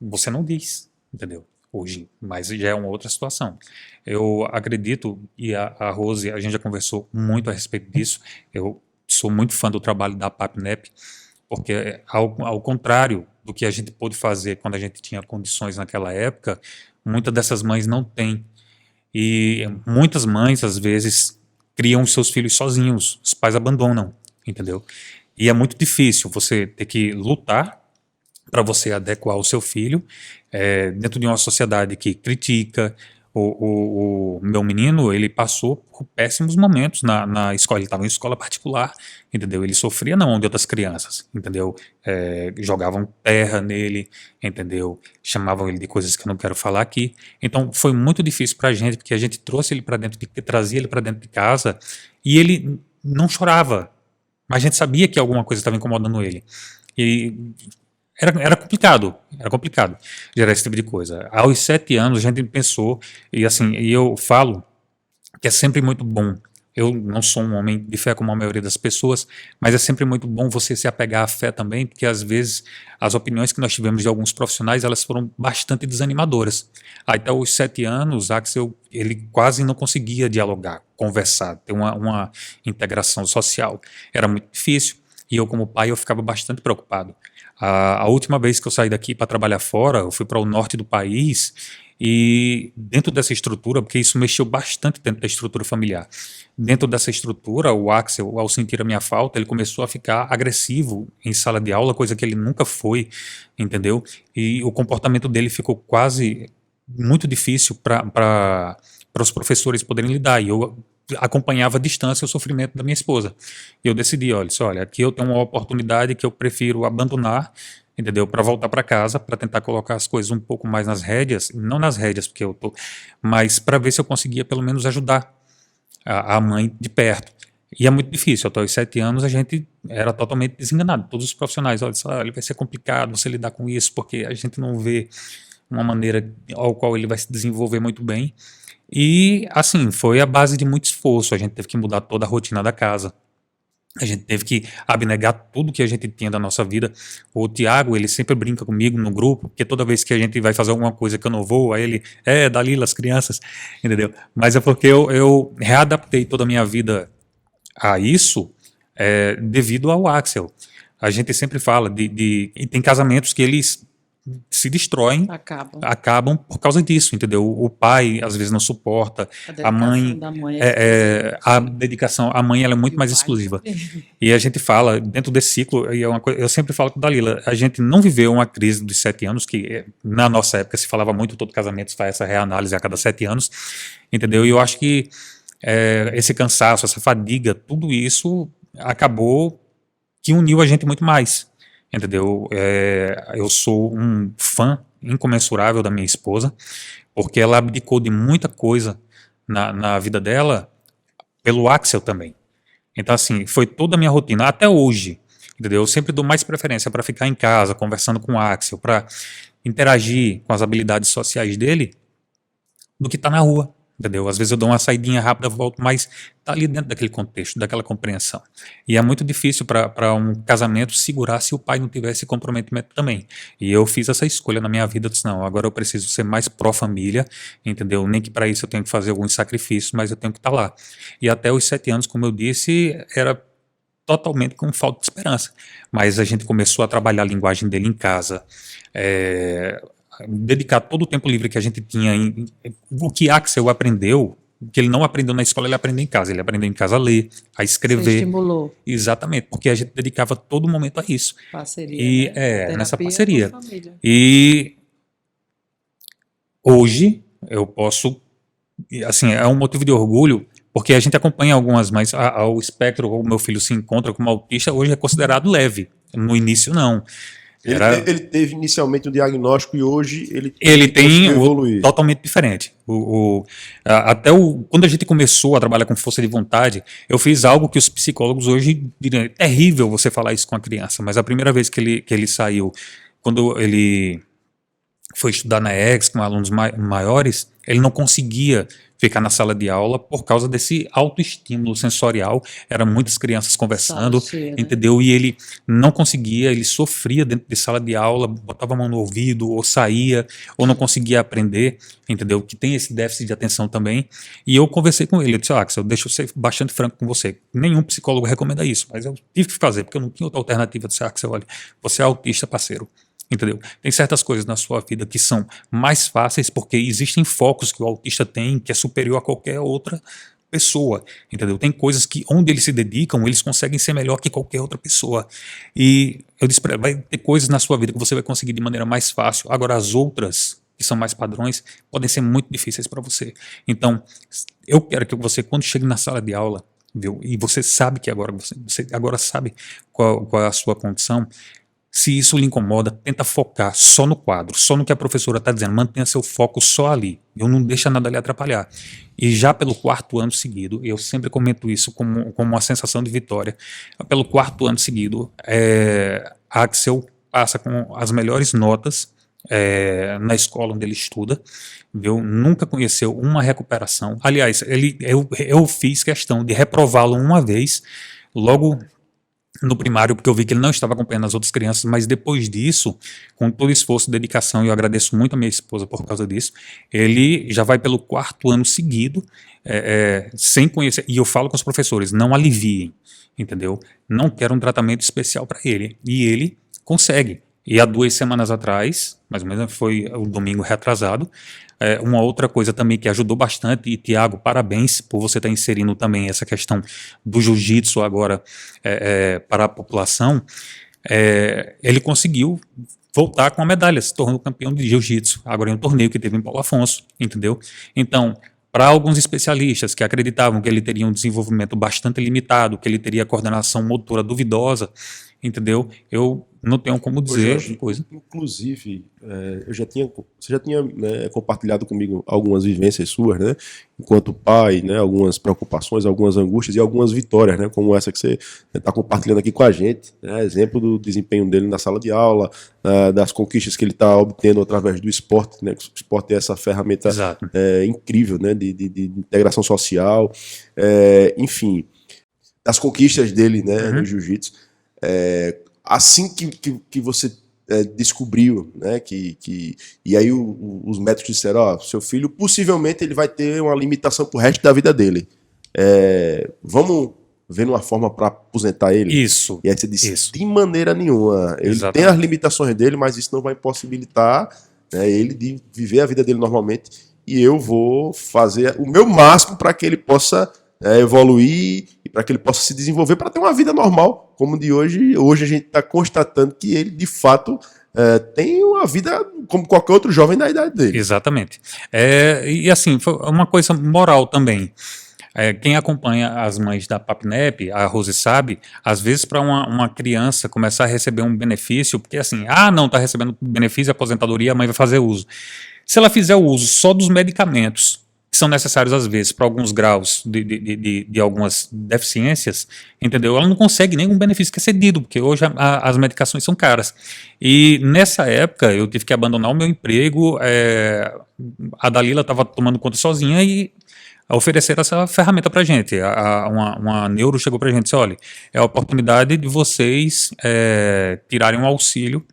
Speaker 3: você não diz, entendeu? Hoje, mas já é uma outra situação. Eu acredito, e a Rose, a gente já conversou muito a respeito disso, eu sou muito fã do trabalho da PAPNEP, porque ao contrário do que a gente pôde fazer quando a gente tinha condições naquela época, muitas dessas mães não têm. E muitas mães, às vezes, criam os seus filhos sozinhos, os pais abandonam, entendeu? E é muito difícil você ter que lutar para você adequar o seu filho dentro de uma sociedade que critica. O meu menino, ele passou por péssimos momentos na escola, ele estava em escola particular, entendeu? Ele sofria na mão de outras crianças, entendeu? Jogavam terra nele, entendeu? Chamavam ele de coisas que eu não quero falar aqui. Então foi muito difícil para a gente, porque a gente trazia ele para dentro de casa e ele não chorava, mas a gente sabia que alguma coisa estava incomodando ele. E era complicado gerar esse tipo de coisa. Aos 7 anos a gente pensou, e eu falo que é sempre muito bom. Eu não sou um homem de fé como a maioria das pessoas, mas é sempre muito bom você se apegar à fé também, porque às vezes as opiniões que nós tivemos de alguns profissionais, elas foram bastante desanimadoras. Até os 7 anos, Axel, ele quase não conseguia dialogar, conversar, ter uma integração social. Era muito difícil, e eu como pai, eu ficava bastante preocupado. A última vez que eu saí daqui para trabalhar fora, eu fui para o norte do país, e dentro dessa estrutura, porque isso mexeu bastante dentro da estrutura familiar, dentro dessa estrutura, o Axel, ao sentir a minha falta, ele começou a ficar agressivo em sala de aula, coisa que ele nunca foi, entendeu? E o comportamento dele ficou quase muito difícil para os professores poderem lidar, e eu acompanhava à distância o sofrimento da minha esposa. E eu decidi, olha, aqui eu tenho uma oportunidade que eu prefiro abandonar, entendeu? Para voltar para casa, para tentar colocar as coisas um pouco mais nas rédeas, não nas rédeas, porque mas para ver se eu conseguia pelo menos ajudar a mãe de perto. E é muito difícil. Até os 7 anos a gente era totalmente desenganado. Todos os profissionais, olha, ele vai ser complicado você lidar com isso, porque a gente não vê uma maneira ao qual ele vai se desenvolver muito bem. E, assim, foi a base de muito esforço. A gente teve que mudar toda a rotina da casa. A gente teve que abnegar tudo que a gente tinha da nossa vida. O Tiago, ele sempre brinca comigo no grupo, porque toda vez que a gente vai fazer alguma coisa que eu não vou, aí ele, Dalila, as crianças, entendeu? Mas é porque eu readaptei toda a minha vida a isso devido ao Axel. A gente sempre fala e tem casamentos que eles se destroem, acabam por causa disso, entendeu? O pai às vezes não suporta, a mãe, a dedicação, a mãe ela é muito mais exclusiva. E a gente fala, dentro desse ciclo, e eu sempre falo com o Dalila, a gente não viveu uma crise dos 7 anos, que na nossa época se falava muito, todo casamento faz essa reanálise a cada 7 anos, entendeu? E eu acho que esse cansaço, essa fadiga, tudo isso acabou que uniu a gente muito mais. Entendeu? Eu sou um fã incomensurável da minha esposa, porque ela abdicou de muita coisa na vida dela pelo Axel também. Então, assim, foi toda a minha rotina, até hoje. Entendeu? Eu sempre dou mais preferência para ficar em casa, conversando com o Axel, para interagir com as habilidades sociais dele, do que estar na rua. Entendeu? Às vezes eu dou uma saidinha rápida, volto, mas tá ali dentro daquele contexto, daquela compreensão. E é muito difícil para um casamento segurar se o pai não tiver esse comprometimento também. E eu fiz essa escolha na minha vida, eu disse, não, agora eu preciso ser mais pró-família, entendeu? Nem que para isso eu tenho que fazer alguns sacrifícios, mas eu tenho que estar lá. E até os 7 anos, como eu disse, era totalmente com falta de esperança. Mas a gente começou a trabalhar a linguagem dele em casa, dedicar todo o tempo livre que a gente tinha o que Axel aprendeu, que ele não aprendeu na escola, ele aprendeu em casa. Ele aprendeu em casa a ler, a escrever. Você
Speaker 4: estimulou.
Speaker 3: Exatamente, porque a gente dedicava todo momento a isso.
Speaker 4: Parceria.
Speaker 3: E nessa parceria.
Speaker 4: E
Speaker 3: hoje eu posso, assim, é um motivo de orgulho, porque a gente acompanha algumas, mas o espectro, o meu filho se encontra como autista, hoje é considerado leve. No início, não.
Speaker 2: Ele teve inicialmente um diagnóstico e hoje
Speaker 3: ele tem totalmente diferente. Quando a gente começou a trabalhar com força de vontade, eu fiz algo que os psicólogos hoje diriam, é terrível você falar isso com a criança, mas a primeira vez que ele saiu, quando ele foi estudar na EX com alunos maiores, ele não conseguia ficar na sala de aula por causa desse autoestímulo sensorial. Eram muitas crianças conversando, entendeu? E ele não conseguia, ele sofria dentro de sala de aula, botava a mão no ouvido, ou saía, ou não conseguia aprender, entendeu? Que tem esse déficit de atenção também. E eu conversei com ele, eu disse, Axel, deixa eu ser bastante franco com você. Nenhum psicólogo recomenda isso, mas eu tive que fazer, porque eu não tinha outra alternativa. Eu disse, Axel, olha, você é autista, parceiro. Entendeu? Tem certas coisas na sua vida que são mais fáceis porque existem focos que o autista tem que é superior a qualquer outra pessoa, entendeu? Tem coisas que onde eles se dedicam, eles conseguem ser melhor que qualquer outra pessoa. E eu disse para ele, vai ter coisas na sua vida que você vai conseguir de maneira mais fácil. Agora as outras, que são mais padrões, podem ser muito difíceis para você. Então, eu quero que você, quando chegue na sala de aula, viu? E você sabe que agora, você agora sabe qual é a sua condição. Se isso lhe incomoda, tenta focar só no quadro, só no que a professora está dizendo, mantenha seu foco só ali, não deixa nada lhe atrapalhar. E já pelo 4º ano seguido, eu sempre comento isso como uma sensação de vitória, pelo 4º ano seguido, Axel passa com as melhores notas na escola onde ele estuda, viu? Nunca conheceu uma recuperação. Aliás, eu fiz questão de reprová-lo uma vez, logo no primário, porque eu vi que ele não estava acompanhando as outras crianças, mas depois disso, com todo esforço e dedicação, e eu agradeço muito a minha esposa por causa disso, ele já vai pelo 4º ano seguido, sem conhecer, e eu falo com os professores, não aliviem, entendeu? Não quero um tratamento especial para ele, e ele consegue. E há 2 semanas atrás, mais ou menos foi o domingo retrasado, uma outra coisa também que ajudou bastante, e Tiago, parabéns por você estar inserindo também essa questão do jiu-jitsu agora para a população, ele conseguiu voltar com a medalha, se tornou campeão de jiu-jitsu, agora em um torneio que teve em Paulo Afonso, entendeu? Então, para alguns especialistas que acreditavam que ele teria um desenvolvimento bastante limitado, que ele teria coordenação motora duvidosa, entendeu? Eu não tenho como dizer
Speaker 2: Jorge,
Speaker 3: coisa.
Speaker 2: Inclusive, você já tinha, né, compartilhado comigo algumas vivências suas, né, enquanto pai, né, algumas preocupações, algumas angústias e algumas vitórias, né, como essa que você está compartilhando aqui com a gente, né, exemplo do desempenho dele na sala de aula, das conquistas que ele está obtendo através do esporte, né, o esporte é essa ferramenta incrível, né, de integração social, enfim, das conquistas dele, né, no jiu-jitsu. Assim que você descobriu, né, e aí os médicos disseram, seu filho possivelmente ele vai ter uma limitação pro resto da vida dele. Vamos ver uma forma para aposentar ele?
Speaker 3: Isso.
Speaker 2: E aí você disse, de maneira nenhuma. Ele tem as limitações dele, mas isso não vai impossibilitar, né, ele de viver a vida dele normalmente. E eu vou fazer o meu máximo para que ele possa evoluir e para que ele possa se desenvolver para ter uma vida normal, como de hoje. Hoje a gente está constatando que ele, de fato, tem uma vida como qualquer outro jovem da idade dele.
Speaker 3: Exatamente. E assim, foi uma coisa moral também. Quem acompanha as mães da Papinep, a Rose sabe, às vezes para uma criança começar a receber um benefício, porque assim, não está recebendo benefício, aposentadoria, a mãe vai fazer uso. Se ela fizer o uso só dos medicamentos, que são necessários às vezes para alguns graus de algumas deficiências, entendeu? Ela não consegue nenhum benefício que é cedido, porque hoje as medicações são caras. E nessa época eu tive que abandonar o meu emprego, a Dalila estava tomando conta sozinha e ofereceram essa ferramenta para a gente. Uma neuro chegou para a gente e disse, olha, é a oportunidade de vocês tirarem um auxílio,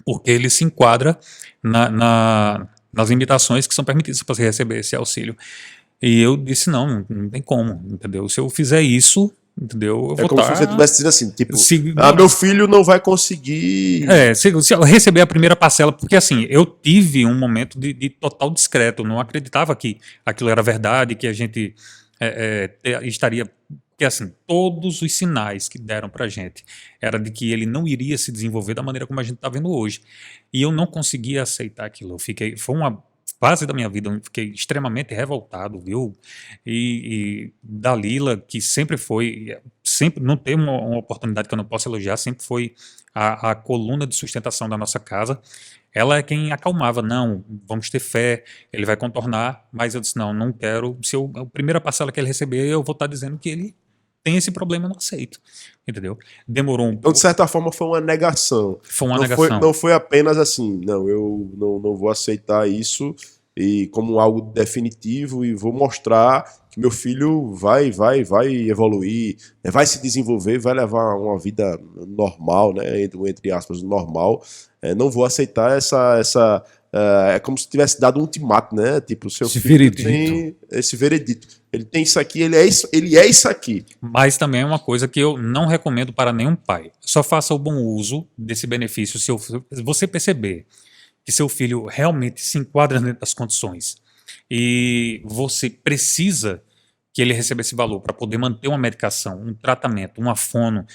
Speaker 3: porque ele se enquadra nas limitações que são permitidas para você receber esse auxílio. E eu disse, não tem como, entendeu? Se eu fizer isso, entendeu? Eu vou
Speaker 2: como se você tivesse dito assim, tipo, meu filho não vai conseguir...
Speaker 3: Se eu receber a primeira parcela, porque assim, eu tive um momento de total descrédito, eu não acreditava que aquilo era verdade, que a gente estaria... Porque assim, todos os sinais que deram pra gente era de que ele não iria se desenvolver da maneira como a gente tá vendo hoje. E eu não conseguia aceitar aquilo. Foi uma fase da minha vida onde eu fiquei extremamente revoltado, viu? E Dalila, que sempre não tem uma oportunidade que eu não posso elogiar, sempre foi a coluna de sustentação da nossa casa. Ela é quem acalmava, não, vamos ter fé, ele vai contornar, mas eu disse, não quero, a primeira parcela que ele receber, eu vou estar dizendo que ele tem esse problema, eu não aceito, entendeu? Demorou um pouco.
Speaker 2: Então, de certa forma, foi uma negação.
Speaker 3: Foi uma negação.
Speaker 2: Não foi apenas assim, eu não vou aceitar isso e como algo definitivo e vou mostrar que meu filho vai evoluir, vai se desenvolver, vai levar uma vida normal, né, entre aspas, normal. Não vou aceitar essa é como se tivesse dado um ultimato, né? Tipo, seu filho tem esse veredito. Ele tem isso aqui, ele é isso aqui.
Speaker 3: Mas também é uma coisa que eu não recomendo para nenhum pai. Só faça o bom uso desse benefício se você perceber que seu filho realmente se enquadra dentro das condições e você precisa que ele receba esse valor para poder manter uma medicação, um tratamento, uma fono,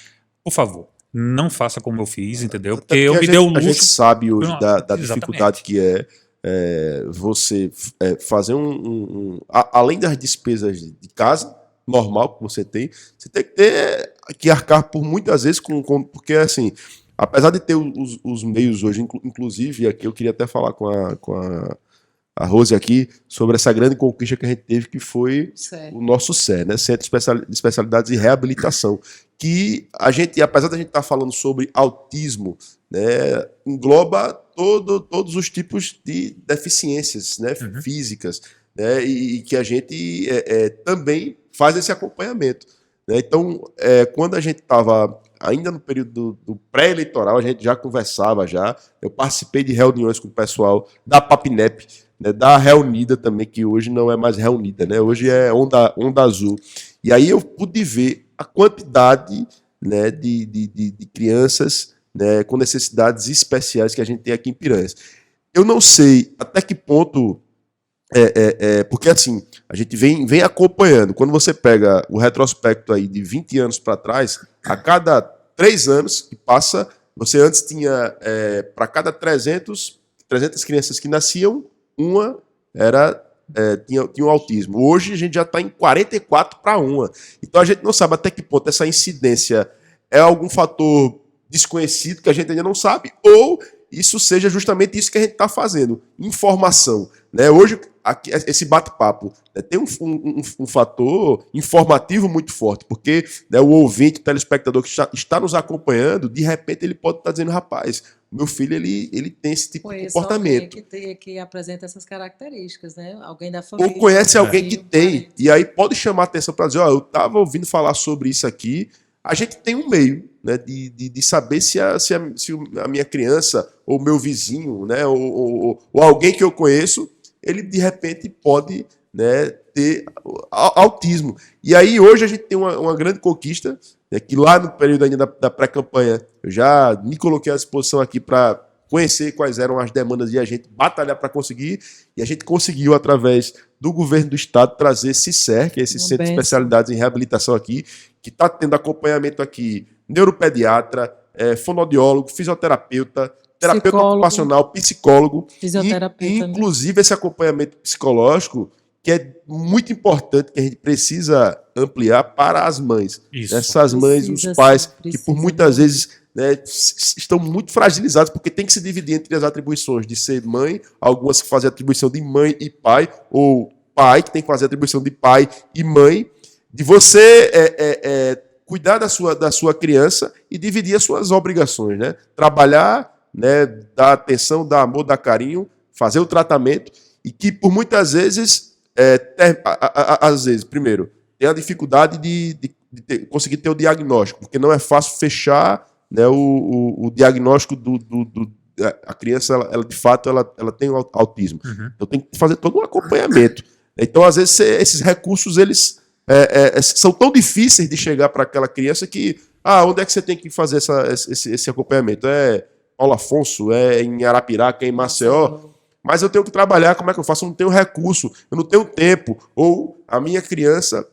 Speaker 3: por favor, não faça como eu fiz, entendeu? Porque eu me dei o luxo.
Speaker 2: A gente sabe hoje da dificuldade que você fazer além das despesas de casa, normal que você tem que ter que arcar por muitas vezes porque assim, apesar de ter os meios hoje, inclusive aqui eu queria até falar com a Rose aqui sobre essa grande conquista que a gente teve, que foi o nosso CE, né? Centro de Especialidades e Reabilitação, que a gente, apesar da gente estar falando sobre autismo, né, engloba todos os tipos de deficiências, né, físicas, né, e que a gente também faz esse acompanhamento, né? Então, quando a gente estava ainda no período do pré-eleitoral, a gente já conversava, eu participei de reuniões com o pessoal da Papinep, né, da Reunida também, que hoje não é mais Reunida, né, hoje é Onda Azul. E aí eu pude ver a quantidade, né, de crianças, né, com necessidades especiais que a gente tem aqui em Piranhas. Eu não sei até que ponto, porque assim, a gente vem acompanhando. Quando você pega o retrospecto aí de 20 anos para trás, a cada 3 anos que passa, você antes tinha, para cada 300 crianças que nasciam, uma tinha um autismo. Hoje a gente já está em 44 para 1. Então a gente não sabe até que ponto essa incidência é algum fator desconhecido que a gente ainda não sabe, ou isso seja justamente isso que a gente está fazendo, informação. Né? Hoje, aqui, esse bate-papo, né, tem um fator informativo muito forte, porque, né, o ouvinte, o telespectador que está nos acompanhando, de repente ele pode estar dizendo, rapaz, meu filho ele tem esse tipo de comportamento.
Speaker 4: Que apresenta essas características, né? Alguém da família.
Speaker 2: Ou conhece alguém que tem, e aí pode chamar a atenção para dizer, eu estava ouvindo falar sobre isso aqui. A gente tem um meio, né, de saber se a minha criança, ou meu vizinho, né, ou alguém que eu conheço, ele de repente pode, né, ter autismo. E aí hoje a gente tem uma grande conquista, né, que lá no período ainda da pré-campanha eu já me coloquei à disposição aqui para conhecer quais eram as demandas e a gente batalhar para conseguir, e a gente conseguiu, através do governo do estado, trazer esse CICER, que é esse Centro de Especialidades em Reabilitação aqui, que está tendo acompanhamento aqui, neuropediatra, fonoaudiólogo, fisioterapeuta, terapeuta ocupacional, psicólogo, e inclusive esse acompanhamento psicológico, que é muito importante, que a gente precisa ampliar para as mães. Essas mães, os pais, que por muitas vezes, né, estão muito fragilizados, porque tem que se dividir entre as atribuições de ser mãe, algumas que fazem atribuição de mãe e pai, ou pai que tem que fazer atribuição de pai e mãe, de você cuidar da sua criança e dividir as suas obrigações, né? Trabalhar, né, dar atenção, dar amor, dar carinho, fazer o tratamento, e que por muitas vezes, às vezes, primeiro, tem a dificuldade de conseguir ter o diagnóstico, porque não é fácil fechar, né, o diagnóstico a criança, ela de fato, ela tem autismo. Uhum. Então tem que fazer todo um acompanhamento. Então, às vezes, esses recursos, eles são tão difíceis de chegar para aquela criança que, onde é que você tem que fazer esse acompanhamento? É Paulo Afonso, é em Arapiraca, é em Maceió, mas eu tenho que trabalhar, como é que eu faço? Eu não tenho recurso, eu não tenho tempo, ou a minha criança,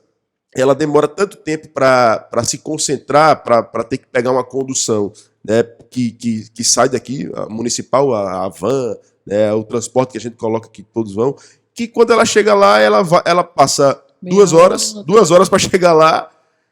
Speaker 2: ela demora tanto tempo para se concentrar, para ter que pegar uma condução, né, que sai daqui, a municipal, a van, né, o transporte que a gente coloca que todos vão, que quando ela chega lá, ela passa 2 horas para chegar lá,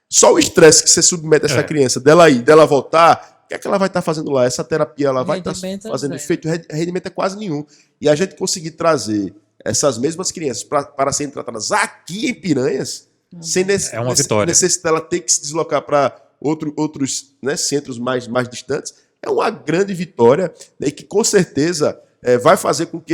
Speaker 2: só o estresse que você submete a essa criança, dela ir, dela voltar, o que é que ela vai estar fazendo lá? Essa terapia ela vai estar fazendo efeito? Rendimento é quase nenhum. E a gente conseguir trazer essas mesmas crianças para serem tratadas aqui em Piranhas, sem necessidade dela ter que se deslocar para outros, né, centros mais distantes, é uma grande vitória, né, que com certeza vai fazer com que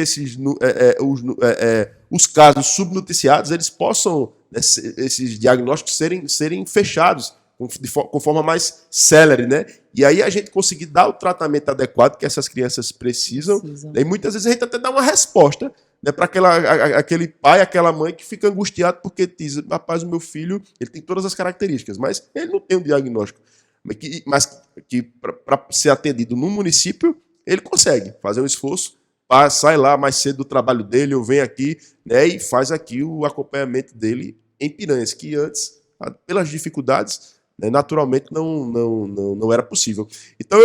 Speaker 2: os casos subnoticiados eles possam, né, esses diagnósticos serem fechados com forma mais célere, né? E aí a gente conseguir dar o tratamento adequado que essas crianças precisam. E muitas vezes a gente até dá uma resposta, né, para aquele pai, aquela mãe que fica angustiado porque diz, rapaz, o meu filho ele tem todas as características, mas ele não tem um diagnóstico. Mas que para ser atendido no município, ele consegue fazer um esforço, sai lá mais cedo do trabalho dele, ou vem aqui, né, e faz aqui o acompanhamento dele em Piranhas, que antes, pelas dificuldades, né, naturalmente não era possível. Então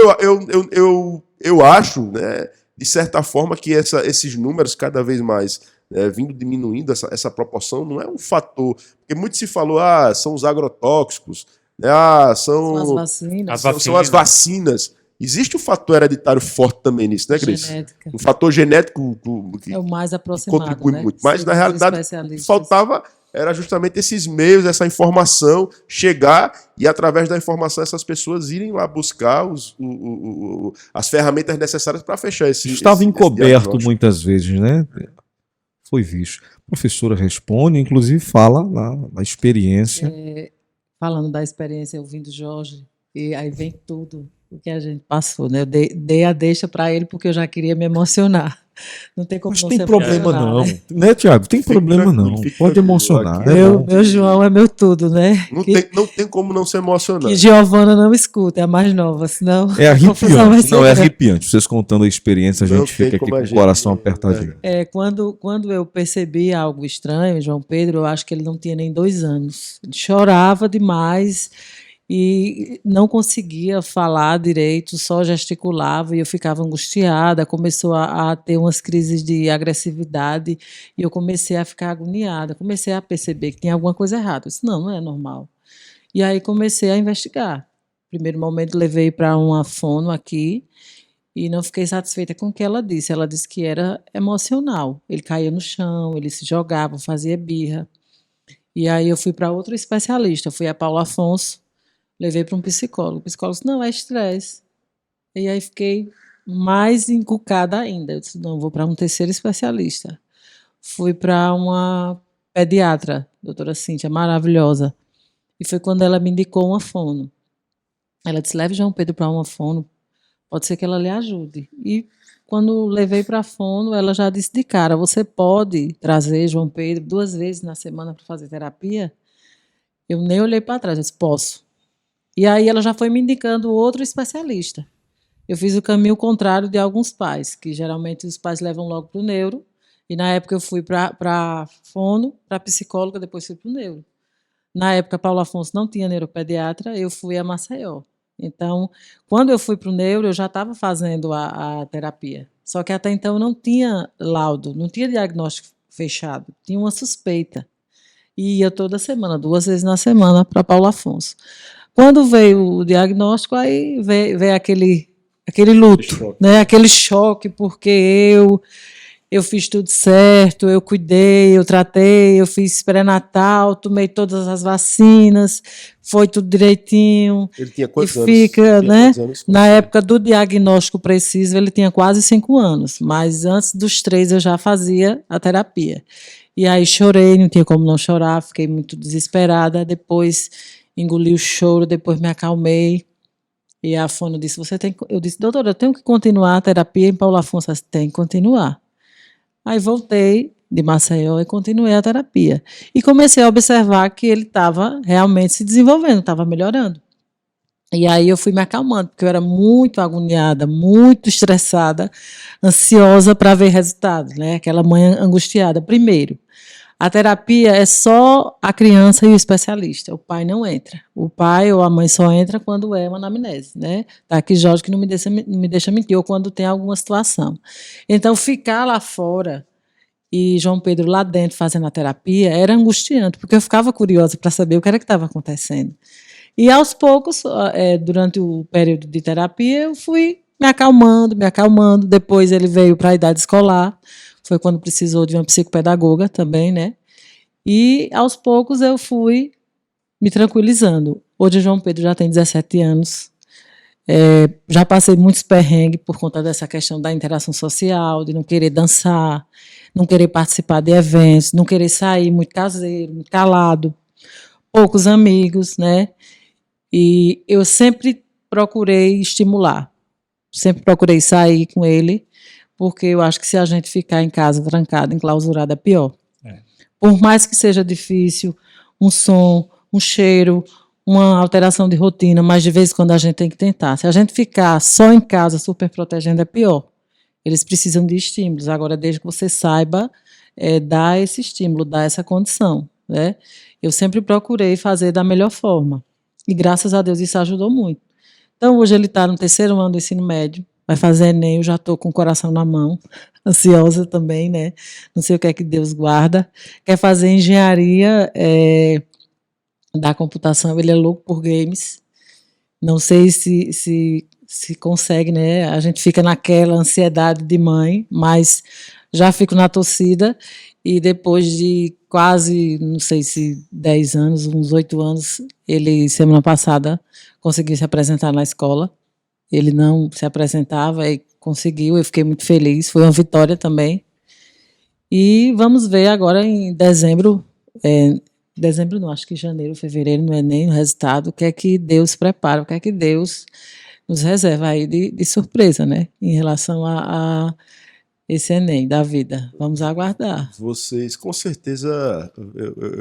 Speaker 2: eu acho, né, de certa forma, que esses números cada vez mais vindo diminuindo, essa proporção, não é um fator, porque muito se falou, são os agrotóxicos, né, são as vacinas. Existe um fator hereditário forte também nisso, né, Cris?
Speaker 4: Genética.
Speaker 2: Um fator genético que
Speaker 4: é o mais aproximado,
Speaker 2: contribui, né, muito. Mas,
Speaker 4: sim,
Speaker 2: na realidade, o que faltava era justamente esses meios, essa informação chegar e, através da informação, essas pessoas irem lá buscar as ferramentas necessárias para fechar
Speaker 1: Estava encoberto muitas vezes, né? Foi visto. A professora responde, inclusive fala na experiência.
Speaker 4: Falando da experiência, ouvindo Jorge, e aí vem tudo o que a gente passou, né? Eu dei a deixa para ele porque eu já queria me emocionar. Não tem como
Speaker 1: Mas
Speaker 4: não
Speaker 1: tem
Speaker 4: se
Speaker 1: problema não,
Speaker 4: né,
Speaker 1: Tiago? Tem problema não. Pode emocionar.
Speaker 4: Meu João é meu tudo, né?
Speaker 2: Não tem como não se emocionar.
Speaker 4: Que Giovana não escuta, é a mais nova, senão...
Speaker 1: É arrepiante, não é arrepiante. Vocês contando a experiência, a gente fica aqui com o coração apertadinho.
Speaker 4: Quando eu percebi algo estranho, João Pedro, eu acho que ele não tinha nem 2 anos. Ele chorava demais e não conseguia falar direito, só gesticulava e eu ficava angustiada, começou a ter umas crises de agressividade e eu comecei a ficar agoniada, comecei a perceber que tinha alguma coisa errada. Eu disse, não é normal. E aí comecei a investigar. primeiro momento, levei para uma fono aqui e não fiquei satisfeita com o que ela disse. Ela disse que era emocional. Ele caía no chão, ele se jogava, fazia birra. E aí eu fui para outro especialista, fui a Paulo Afonso, levei para um psicólogo. O psicólogo disse, não, é estresse. E aí fiquei mais encucada ainda. Eu disse, não, vou para um terceiro especialista. Fui para uma pediatra, doutora Cíntia, maravilhosa. E foi quando ela me indicou uma fono. Ela disse, leve João Pedro para uma fono, pode ser que ela lhe ajude. E quando levei para a fono, ela já disse de cara, você pode trazer João Pedro 2 vezes na semana para fazer terapia? Eu nem olhei para trás, eu disse, posso. E aí ela já foi me indicando outro especialista. Eu fiz o caminho contrário de alguns pais, que geralmente os pais levam logo para o neuro, e na época eu fui para fono, para psicóloga, depois fui para o neuro. Na época, Paulo Afonso não tinha neuropediatra, eu fui a Maceió. Então, quando eu fui para o neuro, eu já estava fazendo a terapia. Só que até então não tinha laudo, não tinha diagnóstico fechado, tinha uma suspeita. E ia toda semana, 2 vezes na semana, para Paulo Afonso. Quando veio o diagnóstico, aí veio aquele luto, né? Aquele choque, porque eu fiz tudo certo, eu cuidei, eu tratei, eu fiz pré-natal, tomei todas as vacinas, foi tudo direitinho.
Speaker 2: Ele tinha quantos anos?
Speaker 4: Fica, né? Na época do diagnóstico preciso, ele tinha quase 5 anos, mas antes dos 3 eu já fazia a terapia. E aí chorei, não tinha como não chorar, fiquei muito desesperada, depois engoli o choro, depois me acalmei. E a fono disse, eu disse, doutora, eu tenho que continuar a terapia em Paulo Afonso, tem que continuar. Aí voltei de Maceió e continuei a terapia. E comecei a observar que ele estava realmente se desenvolvendo, estava melhorando. E aí eu fui me acalmando, porque eu era muito agoniada, muito estressada, ansiosa para ver resultados, né? Aquela mãe angustiada. Primeiro, a terapia é só a criança e o especialista. O pai não entra. O pai ou a mãe só entra quando é uma anamnese, né? Tá aqui Jorge que não me deixa mentir, ou quando tem alguma situação. Então, ficar lá fora e João Pedro lá dentro fazendo a terapia era angustiante, porque eu ficava curiosa para saber o que era que estava acontecendo. E aos poucos, durante o período de terapia, eu fui me acalmando. Depois ele veio para a idade escolar, foi quando precisou de uma psicopedagoga também, né? E aos poucos eu fui me tranquilizando. Hoje o João Pedro já tem 17 anos, já passei muitos perrengues por conta dessa questão da interação social, de não querer dançar, não querer participar de eventos, não querer sair, muito caseiro, muito calado, poucos amigos, né? E eu sempre procurei estimular, sempre procurei sair com ele, porque eu acho que se a gente ficar em casa trancado, enclausurado, é pior. Por mais que seja difícil, um som, um cheiro, uma alteração de rotina, mas de vez em quando a gente tem que tentar. Se a gente ficar só em casa, super protegendo, é pior. Eles precisam de estímulos. Agora, desde que você saiba dar esse estímulo, dar essa condição, né? Eu sempre procurei fazer da melhor forma. E, graças a Deus, isso ajudou muito. Então, hoje ele está no 3º ano do ensino médio, vai fazer Enem, eu já estou com o coração na mão, ansiosa também, né? Não sei o que é que Deus guarda. Quer fazer engenharia da computação, ele é louco por games. Não sei se consegue, né? A gente fica naquela ansiedade de mãe, mas já fico na torcida. E depois de quase, não sei se 10 anos, uns 8 anos, ele, semana passada, conseguiu se apresentar na escola. Ele não se apresentava e conseguiu, eu fiquei muito feliz, foi uma vitória também. E vamos ver agora em dezembro, dezembro não, acho que janeiro, fevereiro, no Enem, o resultado, o que é que Deus prepara, o que é que Deus nos reserva aí de surpresa, né, em relação a esse Enem da vida. Vamos aguardar.
Speaker 2: Vocês, com certeza,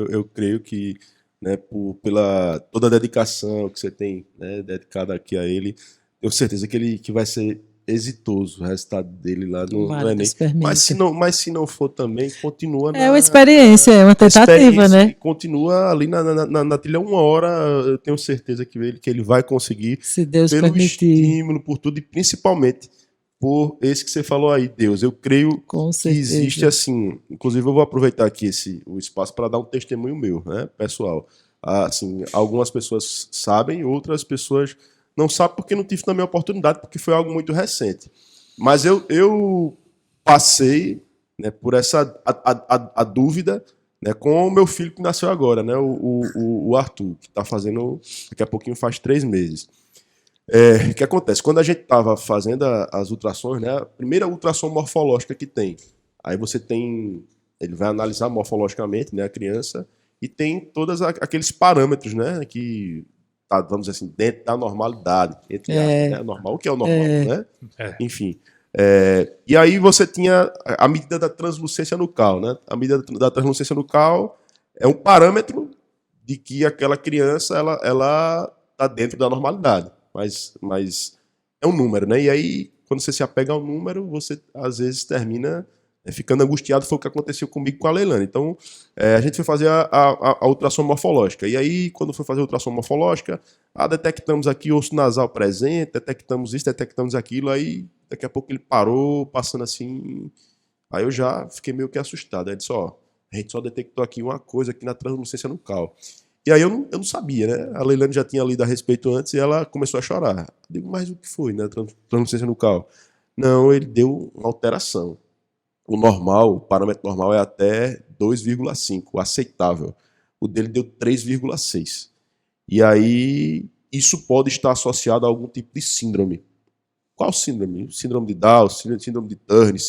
Speaker 2: eu creio que, né, pela toda a dedicação que você tem, né, dedicada aqui a ele, tenho certeza que vai ser exitoso o resultado dele lá no Enem. Mas se não for também, continua na...
Speaker 4: É uma experiência, é uma tentativa, né?
Speaker 2: Continua ali na trilha 1 hora, eu tenho certeza que ele vai conseguir,
Speaker 4: se Deus
Speaker 2: pelo
Speaker 4: permitir.
Speaker 2: estímulo, por tudo, e principalmente por esse que você falou aí, Deus. Eu creio que existe assim, inclusive eu vou aproveitar aqui o espaço para dar um testemunho meu, né, pessoal. Assim, algumas pessoas sabem, outras pessoas não sabe porque não tive também a oportunidade, porque foi algo muito recente. Mas eu passei, né, por essa a dúvida, né, com o meu filho que nasceu agora, né, o Arthur, que está fazendo, daqui a pouquinho faz 3 meses. O que acontece? Quando a gente estava fazendo as ultrassons, né, a primeira ultrassom morfológica que tem, aí você tem, ele vai analisar morfologicamente, né, a criança, e tem todos aqueles parâmetros, né, que tá, vamos dizer assim, dentro da normalidade, entre aspas, né, normal, o que é o normal, né? Enfim. E aí você tinha a medida da translucência nucal, né? A medida da translucência nucal é um parâmetro de que aquela criança ela tá dentro da normalidade, mas é um número, né? E aí quando você se apega ao número, você às vezes termina ficando angustiado. Foi o que aconteceu comigo com a Leilane. Então a gente foi fazer a ultrassom morfológica, e aí quando foi fazer a ultrassom morfológica, detectamos aqui osso nasal presente, detectamos isso, detectamos aquilo, aí daqui a pouco ele parou, passando assim. Aí eu já fiquei meio que assustado. Aí disse, a gente só detectou aqui uma coisa aqui na translucência nucal. E aí eu não sabia, né? A Leilane já tinha lido a respeito antes e ela começou a chorar. Eu digo, mas o que foi, né? Translucência nucal? Não, ele deu uma alteração. O normal, o parâmetro normal é até 2,5, o aceitável. O dele deu 3,6. E aí isso pode estar associado a algum tipo de síndrome. Qual síndrome? Síndrome de Down, síndrome de Turner,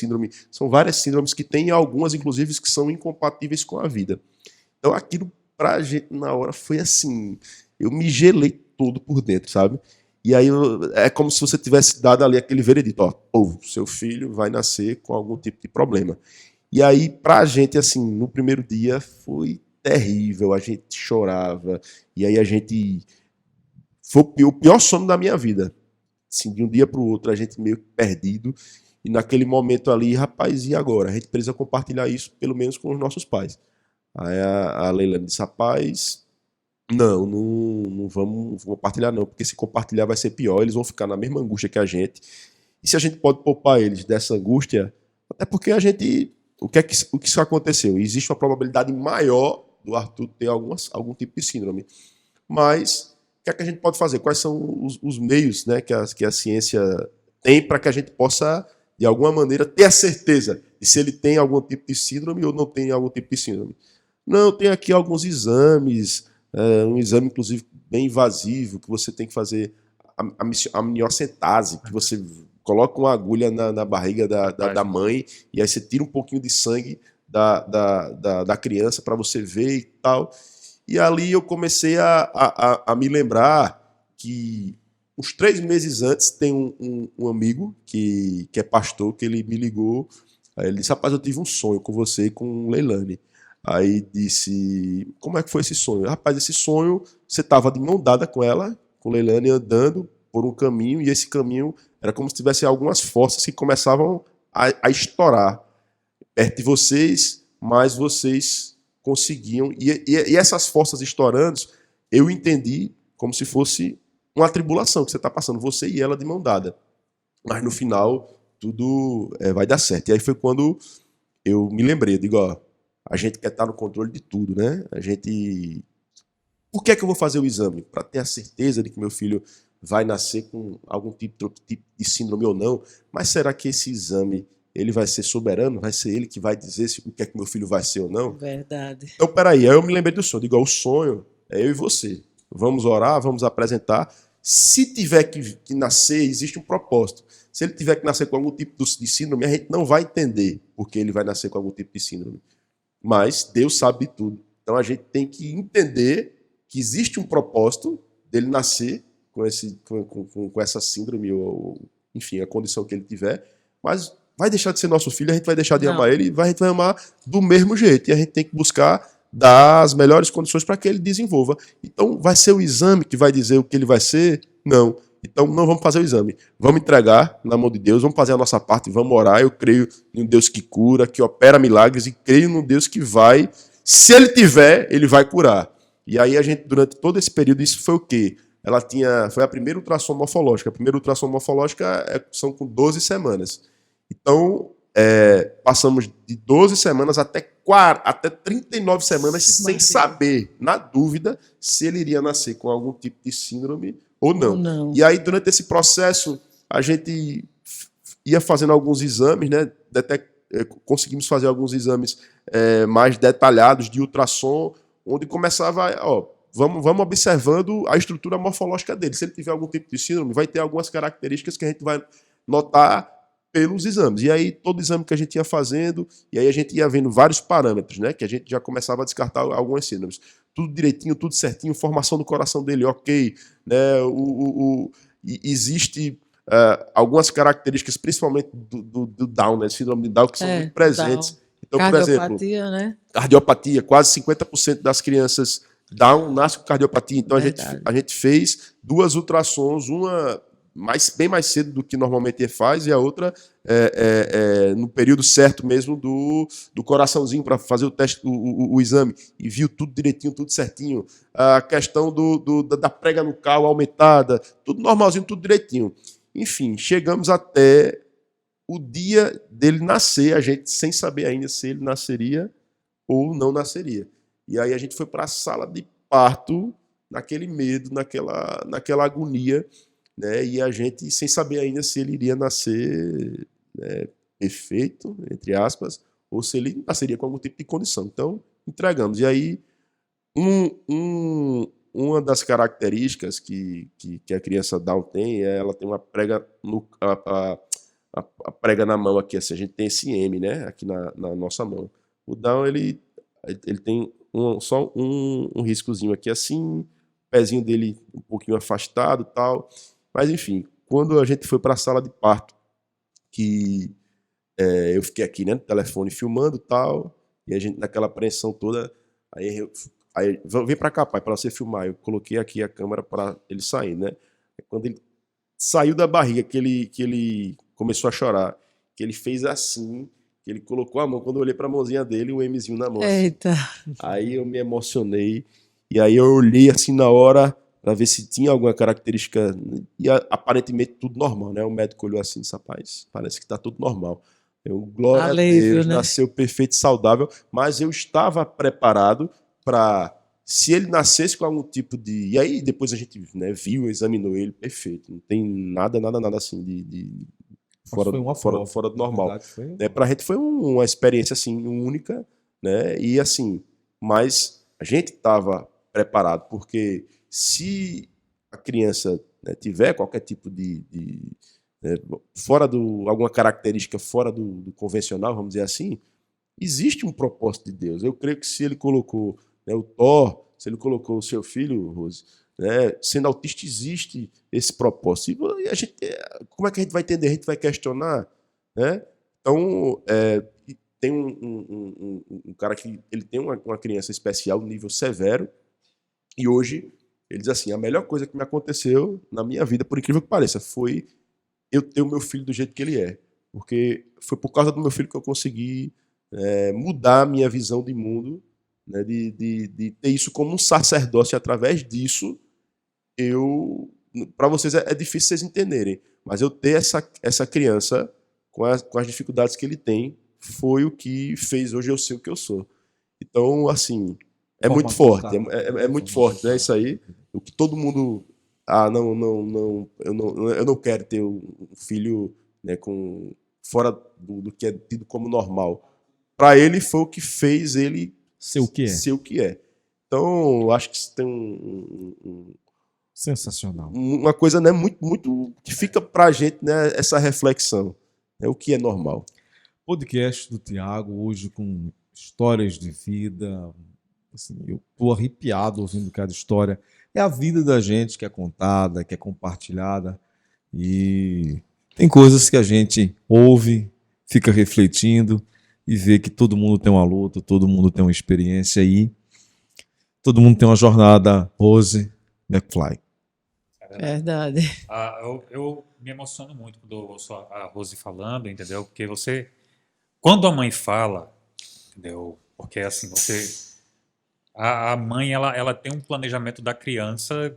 Speaker 2: são várias síndromes que tem, algumas, inclusive, que são incompatíveis com a vida. Então, aquilo, pra gente, na hora, foi assim, eu me gelei todo por dentro, sabe? E aí, é como se você tivesse dado ali aquele veredito, seu filho vai nascer com algum tipo de problema. E aí, pra gente, assim, no primeiro dia, foi terrível, a gente chorava, e aí a gente... Foi o pior sono da minha vida. Assim, de um dia para o outro, a gente meio perdido. E naquele momento ali, rapaz, e agora? A gente precisa compartilhar isso, pelo menos com os nossos pais. Aí a Leilane disse, rapaz, não vamos compartilhar não, porque se compartilhar vai ser pior, eles vão ficar na mesma angústia que a gente. E se a gente pode poupar eles dessa angústia, até porque a gente... O que isso aconteceu? Existe uma probabilidade maior do Arthur ter algum tipo de síndrome. Mas... o que a gente pode fazer? Quais são os meios, né, que a ciência tem para que a gente possa, de alguma maneira, ter a certeza de se ele tem algum tipo de síndrome ou não tem algum tipo de síndrome? Não, tem aqui alguns exames, um exame, inclusive, bem invasivo, que você tem que fazer a amniocentase, que você coloca uma agulha na barriga da mãe e aí você tira um pouquinho de sangue da criança para você ver e tal. E ali eu comecei a me lembrar que uns 3 meses antes tem um amigo que é pastor, que ele me ligou. Aí ele disse, rapaz, eu tive um sonho com você e com Leilane. Aí disse, como é que foi esse sonho? Rapaz, esse sonho, você estava de mão dada com ela, com Leilane, andando por um caminho, e esse caminho era como se tivesse algumas forças que começavam a estourar perto de vocês, mas vocês... conseguiam, e essas forças estourando, eu entendi como se fosse uma tribulação que você está passando, você e ela de mão dada. Mas no final, tudo vai dar certo. E aí foi quando eu me lembrei, eu digo, a gente quer estar no controle de tudo, né? Por que é que eu vou fazer o exame? Para ter a certeza de que meu filho vai nascer com algum tipo de síndrome ou não, mas será que esse exame... ele vai ser soberano? Vai ser ele que vai dizer o que é que meu filho vai ser ou não?
Speaker 4: Verdade.
Speaker 2: Então, peraí, aí eu me lembrei do sonho. Digo, o sonho é eu e você. Vamos orar, vamos apresentar. Se tiver que nascer, existe um propósito. Se ele tiver que nascer com algum tipo de síndrome, a gente não vai entender porque ele vai nascer com algum tipo de síndrome. Mas Deus sabe de tudo. Então a gente tem que entender que existe um propósito dele nascer com essa síndrome, ou enfim, a condição que ele tiver, mas vai deixar de ser nosso filho, a gente vai deixar de amar ele, a gente vai amar do mesmo jeito. E a gente tem que buscar dar as melhores condições para que ele desenvolva. Então, vai ser o exame que vai dizer o que ele vai ser? Não. Então, não vamos fazer o exame. Vamos entregar na mão de Deus, vamos fazer a nossa parte, vamos orar. Eu creio em um Deus que cura, que opera milagres, e creio num Deus que vai, se ele tiver, ele vai curar. E aí a gente, durante todo esse período, isso foi o quê? Foi a primeira ultrassom morfológica. A primeira ultrassom morfológica são com 12 semanas. Então, passamos de 12 semanas até 39 semanas sem saber, na dúvida, se ele iria nascer com algum tipo de síndrome ou não.
Speaker 4: Ou não.
Speaker 2: E aí, durante esse processo, a gente ia fazendo alguns exames, né? Conseguimos fazer alguns exames mais detalhados de ultrassom, onde começava, vamos observando a estrutura morfológica dele. Se ele tiver algum tipo de síndrome, vai ter algumas características que a gente vai notar pelos exames. E aí, todo exame que a gente ia fazendo, e aí a gente ia vendo vários parâmetros, né? Que a gente já começava a descartar algumas síndromes. Tudo direitinho, tudo certinho, formação do coração dele, ok. Né? Existe algumas características, principalmente do Down, né? Síndrome de Down, que são muito presentes.
Speaker 4: Down.
Speaker 2: Então,
Speaker 4: Cardiopatia,
Speaker 2: por exemplo,
Speaker 4: né?
Speaker 2: Cardiopatia, quase 50% das crianças Down nascem com cardiopatia. Então, a gente fez 2 ultrassons, uma bem mais cedo do que normalmente faz, e a outra no período certo mesmo do coraçãozinho para fazer o teste, o exame, e viu tudo direitinho, tudo certinho. A questão da prega nucal aumentada, tudo normalzinho, tudo direitinho. Enfim, chegamos até o dia dele nascer, a gente sem saber ainda se ele nasceria ou não nasceria. E aí a gente foi para a sala de parto, naquele medo, naquela agonia, né? E a gente sem saber ainda se ele iria nascer, né, perfeito, entre aspas, ou se ele nasceria com algum tipo de condição. Então, entregamos. E aí, uma das características que a criança Down tem ela tem uma prega a prega na mão aqui, assim, a gente tem esse M, né, aqui na nossa mão. O Down, ele tem só um riscozinho aqui assim, o pezinho dele um pouquinho afastado e tal. Mas, enfim, quando a gente foi para a sala de parto, que eu fiquei aqui, né, no telefone filmando e tal, e a gente naquela apreensão toda, aí vem para cá, pai, para você filmar. Eu coloquei aqui a câmera para ele sair, né? Quando ele saiu da barriga, que ele começou a chorar, que ele fez assim, que ele colocou a mão, quando eu olhei para a mãozinha dele, o Mzinho na mão.
Speaker 4: Eita.
Speaker 2: Assim. Aí eu me emocionei, e aí eu olhei assim na hora, para ver se tinha alguma característica, e aparentemente tudo normal, né? O médico olhou assim, rapaz, parece que está tudo normal. Glória a Deus, né? Nasceu perfeito, saudável, mas eu estava preparado para, se ele nascesse com algum tipo de... E aí depois a gente, né, viu, examinou ele, perfeito, não tem nada assim de fora do normal. Para a gente foi uma experiência assim, única, né? E assim, mas a gente estava preparado, porque se a criança, né, tiver qualquer tipo alguma característica fora do convencional, vamos dizer assim, existe um propósito de Deus. Eu creio que se ele colocou, né, o Thor, se ele colocou o seu filho, Rose, né, sendo autista, existe esse propósito. E a gente, como é que a gente vai entender? A gente vai questionar, né? Então, tem um cara que ele tem uma criança especial, nível severo, e hoje ele diz assim, a melhor coisa que me aconteceu na minha vida, por incrível que pareça, foi eu ter o meu filho do jeito que ele é. Porque foi por causa do meu filho que eu consegui mudar a minha visão de mundo, né, de ter isso como um sacerdócio. Através disso, para vocês é difícil vocês entenderem, mas eu ter essa criança com as dificuldades que ele tem foi o que fez hoje eu ser o que eu sou. Então, assim, é muito forte, é muito forte, né? Isso aí, o que todo mundo... eu não quero ter um filho, né, fora do que é tido como normal. Para ele foi o que fez ele ser o que é. Então, acho que isso tem
Speaker 1: sensacional.
Speaker 2: Uma coisa, né, muito que fica para a gente, né, essa reflexão, né, o que é normal.
Speaker 1: Podcast do Tiago hoje com histórias de vida. Assim, eu estou arrepiado ouvindo cada história. É a vida da gente que é contada, que é compartilhada. E tem coisas que a gente ouve, fica refletindo e vê que todo mundo tem uma luta, todo mundo tem uma experiência aí. Todo mundo tem uma jornada. Rose McFly.
Speaker 4: Verdade.
Speaker 3: Eu me emociono muito quando eu ouço a Rose falando, entendeu? Porque quando a mãe fala, entendeu? Porque assim, a mãe, ela tem um planejamento da criança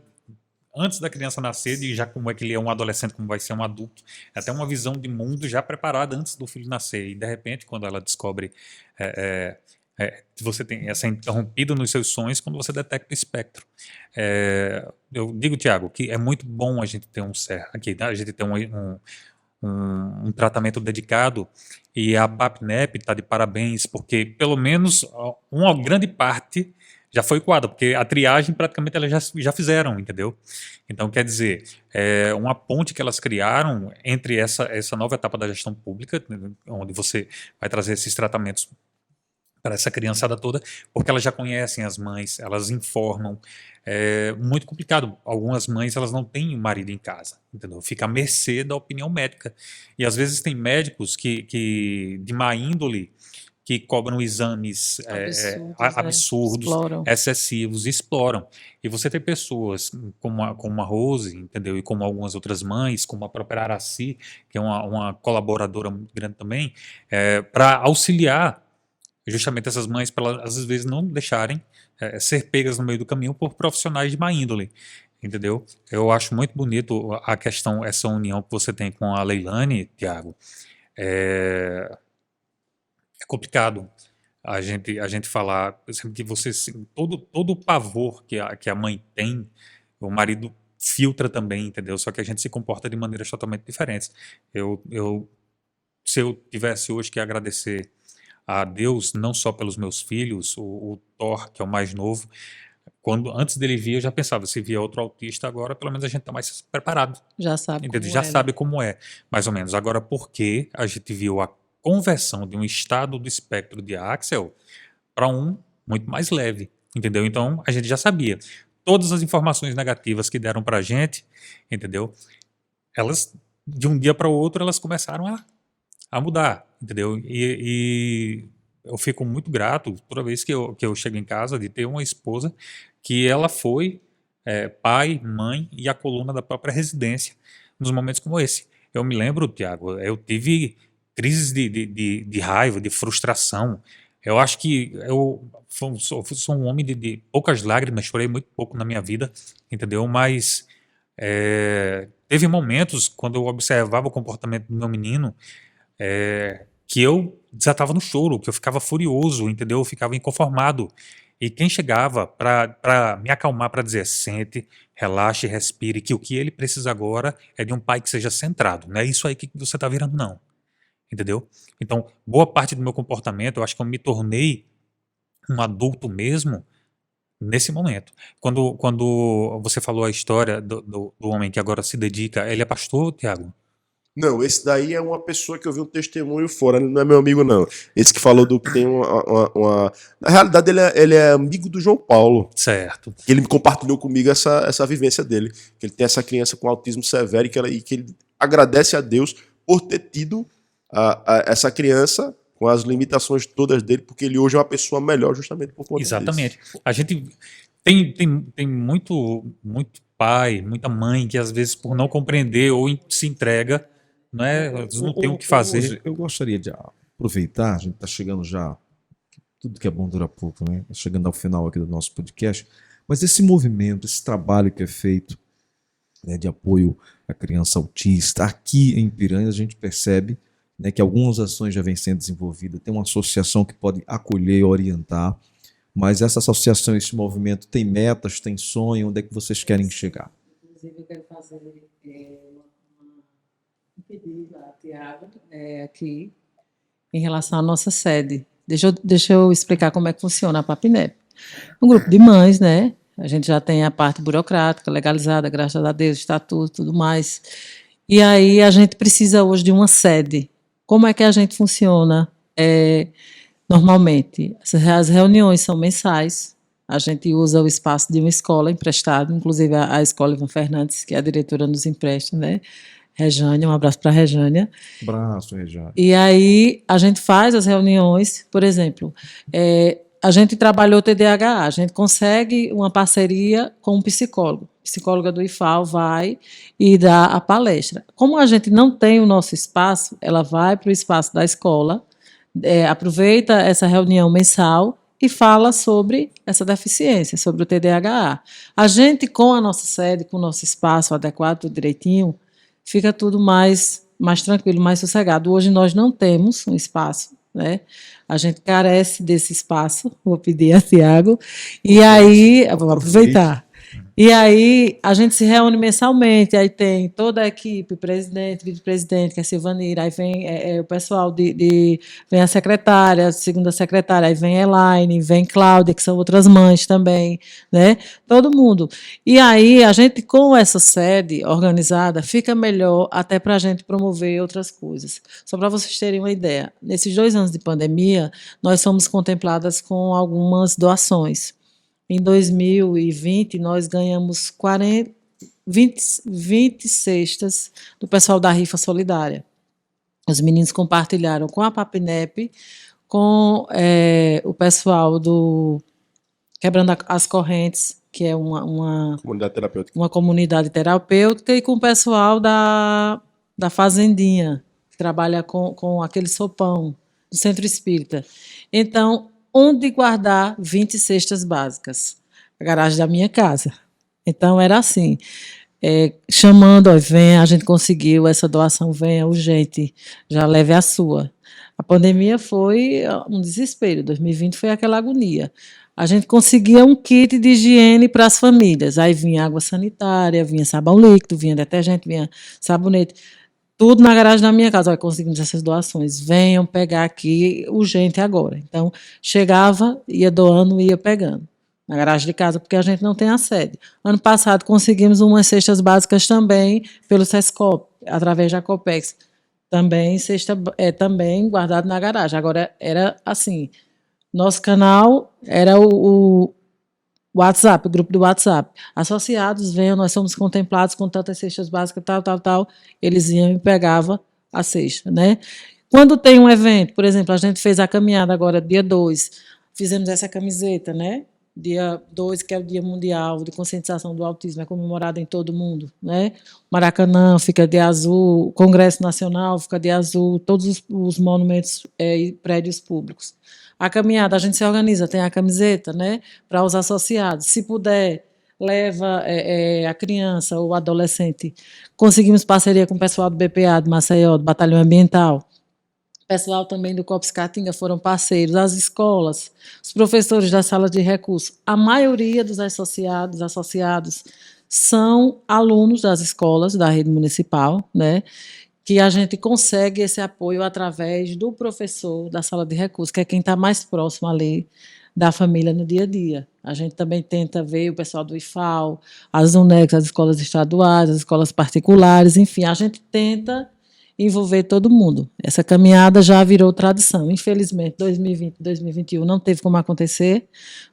Speaker 3: antes da criança nascer, de já como é que ele é um adolescente, como vai ser um adulto, até uma visão de mundo já preparada antes do filho nascer. E de repente, quando ela descobre você tem essa interrompida nos seus sonhos quando você detecta o espectro. Eu digo, Tiago, que é muito bom a gente ter aqui, tá? A gente ter um tratamento dedicado, e a PAPNEP está de parabéns, porque pelo menos uma grande parte já foi ecoada, porque a triagem praticamente elas já fizeram, entendeu? Então, quer dizer, uma ponte que elas criaram entre essa nova etapa da gestão pública, onde você vai trazer esses tratamentos para essa criançada toda, porque elas já conhecem as mães, elas informam. É muito complicado. Algumas mães, elas não têm o marido em casa, entendeu? Fica à mercê da opinião médica. E às vezes tem médicos que de má índole, que cobram exames absurdos, excessivos, exploram. E você tem pessoas como a Rose, entendeu? E como algumas outras mães, como a própria Araci, que é uma colaboradora muito grande também, para auxiliar justamente essas mães, para elas às vezes não deixarem ser pegas no meio do caminho por profissionais de má índole, entendeu? Eu acho muito bonito a questão, essa união que você tem com a Leilane, Tiago. É complicado a gente falar, por exemplo, que você, todo o pavor que a mãe tem, o marido filtra também, entendeu? Só que a gente se comporta de maneiras totalmente diferentes. Se eu tivesse hoje que agradecer a Deus, não só pelos meus filhos, o Thor, que é o mais novo, antes dele vir, eu já pensava, se vier outro autista agora, pelo menos a gente está mais preparado.
Speaker 4: Já sabe
Speaker 3: entendeu? Sabe como é, mais ou menos. Agora, porque a gente viu a conversão de um estado do espectro de Axel para um muito mais leve, entendeu? Então, a gente já sabia. Todas as informações negativas que deram para a gente, entendeu? Elas, de um dia para o outro, elas começaram a mudar, entendeu? E eu fico muito grato toda vez que eu chego em casa de ter uma esposa que ela foi pai, mãe e a coluna da própria residência nos momentos como esse. Eu me lembro, Tiago, eu tive crises de raiva, de frustração. Eu acho que eu sou um homem de poucas lágrimas, chorei muito pouco na minha vida, entendeu? Mas teve momentos quando eu observava o comportamento do meu menino que eu desatava no choro, que eu ficava furioso, entendeu? Eu ficava inconformado. E quem chegava para me acalmar, para dizer, sente, relaxe, respire, que o que ele precisa agora é de um pai que seja centrado. Não é isso aí que você está virando, não. Entendeu? Então, boa parte do meu comportamento, eu acho que eu me tornei um adulto mesmo nesse momento. Quando você falou a história do homem que agora se dedica, ele é pastor, Tiago?
Speaker 2: Não, esse daí é uma pessoa que eu vi um testemunho fora, ele não é meu amigo, não. Esse que falou do que tem uma... Na realidade, ele é amigo do João Paulo.
Speaker 3: Certo.
Speaker 2: Ele me compartilhou comigo essa vivência dele. Que ele tem essa criança com autismo severo e que ele agradece a Deus por ter tido essa criança com as limitações todas dele, porque ele hoje é uma pessoa melhor justamente por conta disso.
Speaker 3: Exatamente. A gente tem muito pai, muita mãe que às vezes por não compreender ou se entrega, não tem o que fazer.
Speaker 1: Eu gostaria de aproveitar, a gente está chegando já, tudo que é bom dura pouco, né? Chegando ao final aqui do nosso podcast, mas esse movimento, esse trabalho que é feito, né, de apoio à criança autista, aqui em Piranha a gente percebe, né, que algumas ações já vêm sendo desenvolvidas, tem uma associação que pode acolher e orientar, mas essa associação, esse movimento tem metas, tem sonho, onde é que vocês querem chegar?
Speaker 4: Inclusive eu quero fazer um pedido a Tiago aqui em relação à nossa sede. Deixa eu explicar como é que funciona a PAPNEP. Um grupo de mães, né? A gente já tem a parte burocrática legalizada, graças a Deus, estatuto, tudo mais. E aí a gente precisa hoje de uma sede. Como é que a gente funciona? Normalmente, as reuniões são mensais. A gente usa o espaço de uma escola emprestado, inclusive a Escola Ivan Fernandes, que é a diretora nos empresta, né? Rejânia, um abraço para a Rejânia.
Speaker 1: Abraço, Rejânia.
Speaker 4: E aí a gente faz as reuniões, por exemplo, a gente trabalhou o TDAH, a gente consegue uma parceria com um psicólogo. A psicóloga do IFAL vai e dá a palestra. Como a gente não tem o nosso espaço, ela vai para o espaço da escola, aproveita essa reunião mensal e fala sobre essa deficiência, sobre o TDAH. A gente, com a nossa sede, com o nosso espaço adequado, tudo direitinho, fica tudo mais tranquilo, mais sossegado. Hoje nós não temos um espaço né? A gente carece desse espaço, vou pedir a Tiago, e aí, vou aproveitar. E aí a gente se reúne mensalmente, aí tem toda a equipe, presidente, vice-presidente, que é Silvanira, aí vem o pessoal vem a secretária, a segunda secretária, aí vem Elaine, vem Cláudia, que são outras mães também, né? Todo mundo. E aí a gente, com essa sede organizada, fica melhor até para a gente promover outras coisas. Só para vocês terem uma ideia, nesses 2 anos de pandemia, nós fomos contempladas com algumas doações. Em 2020, nós ganhamos 20 cestas do pessoal da Rifa Solidária. Os meninos compartilharam com a Papinep, com o pessoal do Quebrando as Correntes, que é uma comunidade terapêutica, e com o pessoal da Fazendinha, que trabalha com aquele sopão do Centro Espírita. Então, onde guardar 20 cestas básicas? A garagem da minha casa. Então, era assim, chamando, a gente conseguiu essa doação, venha urgente, já leve a sua. A pandemia foi um desespero, 2020 foi aquela agonia. A gente conseguia um kit de higiene para as famílias, aí vinha água sanitária, vinha sabão líquido, vinha detergente, vinha sabonete, tudo na garagem da minha casa. Olha, conseguimos essas doações. Venham pegar aqui urgente agora. Então, chegava, ia doando, ia pegando na garagem de casa, porque a gente não tem a sede. Ano passado, conseguimos umas cestas básicas também pelo Sescop, através da Copex. Também também guardado na garagem. Agora, era assim, nosso canal era o WhatsApp, o grupo do WhatsApp. Associados, venham, nós somos contemplados com tantas cestas básicas, tal. Eles iam e pegavam a cesta, né? Quando tem um evento, por exemplo, a gente fez a caminhada agora, dia 2, fizemos essa camiseta, né? Dia 2, que é o Dia Mundial de Conscientização do Autismo, é comemorado em todo mundo, né? Maracanã fica de azul, o Congresso Nacional fica de azul, todos os monumentos e prédios públicos. A caminhada, a gente se organiza, tem a camiseta, né, para os associados. Se puder, leva a criança ou o adolescente. Conseguimos parceria com o pessoal do BPA, do Maceió, do Batalhão Ambiental. O pessoal também do Copos Caatinga foram parceiros, as escolas, os professores da sala de recursos. A maioria dos associados são alunos das escolas da rede municipal, né, que a gente consegue esse apoio através do professor da sala de recursos, que é quem está mais próximo ali da família no dia a dia. A gente também tenta ver o pessoal do IFAL, as UNEX, as escolas estaduais, as escolas particulares, enfim, a gente tenta envolver todo mundo. Essa caminhada já virou tradição. Infelizmente, 2020, 2021 não teve como acontecer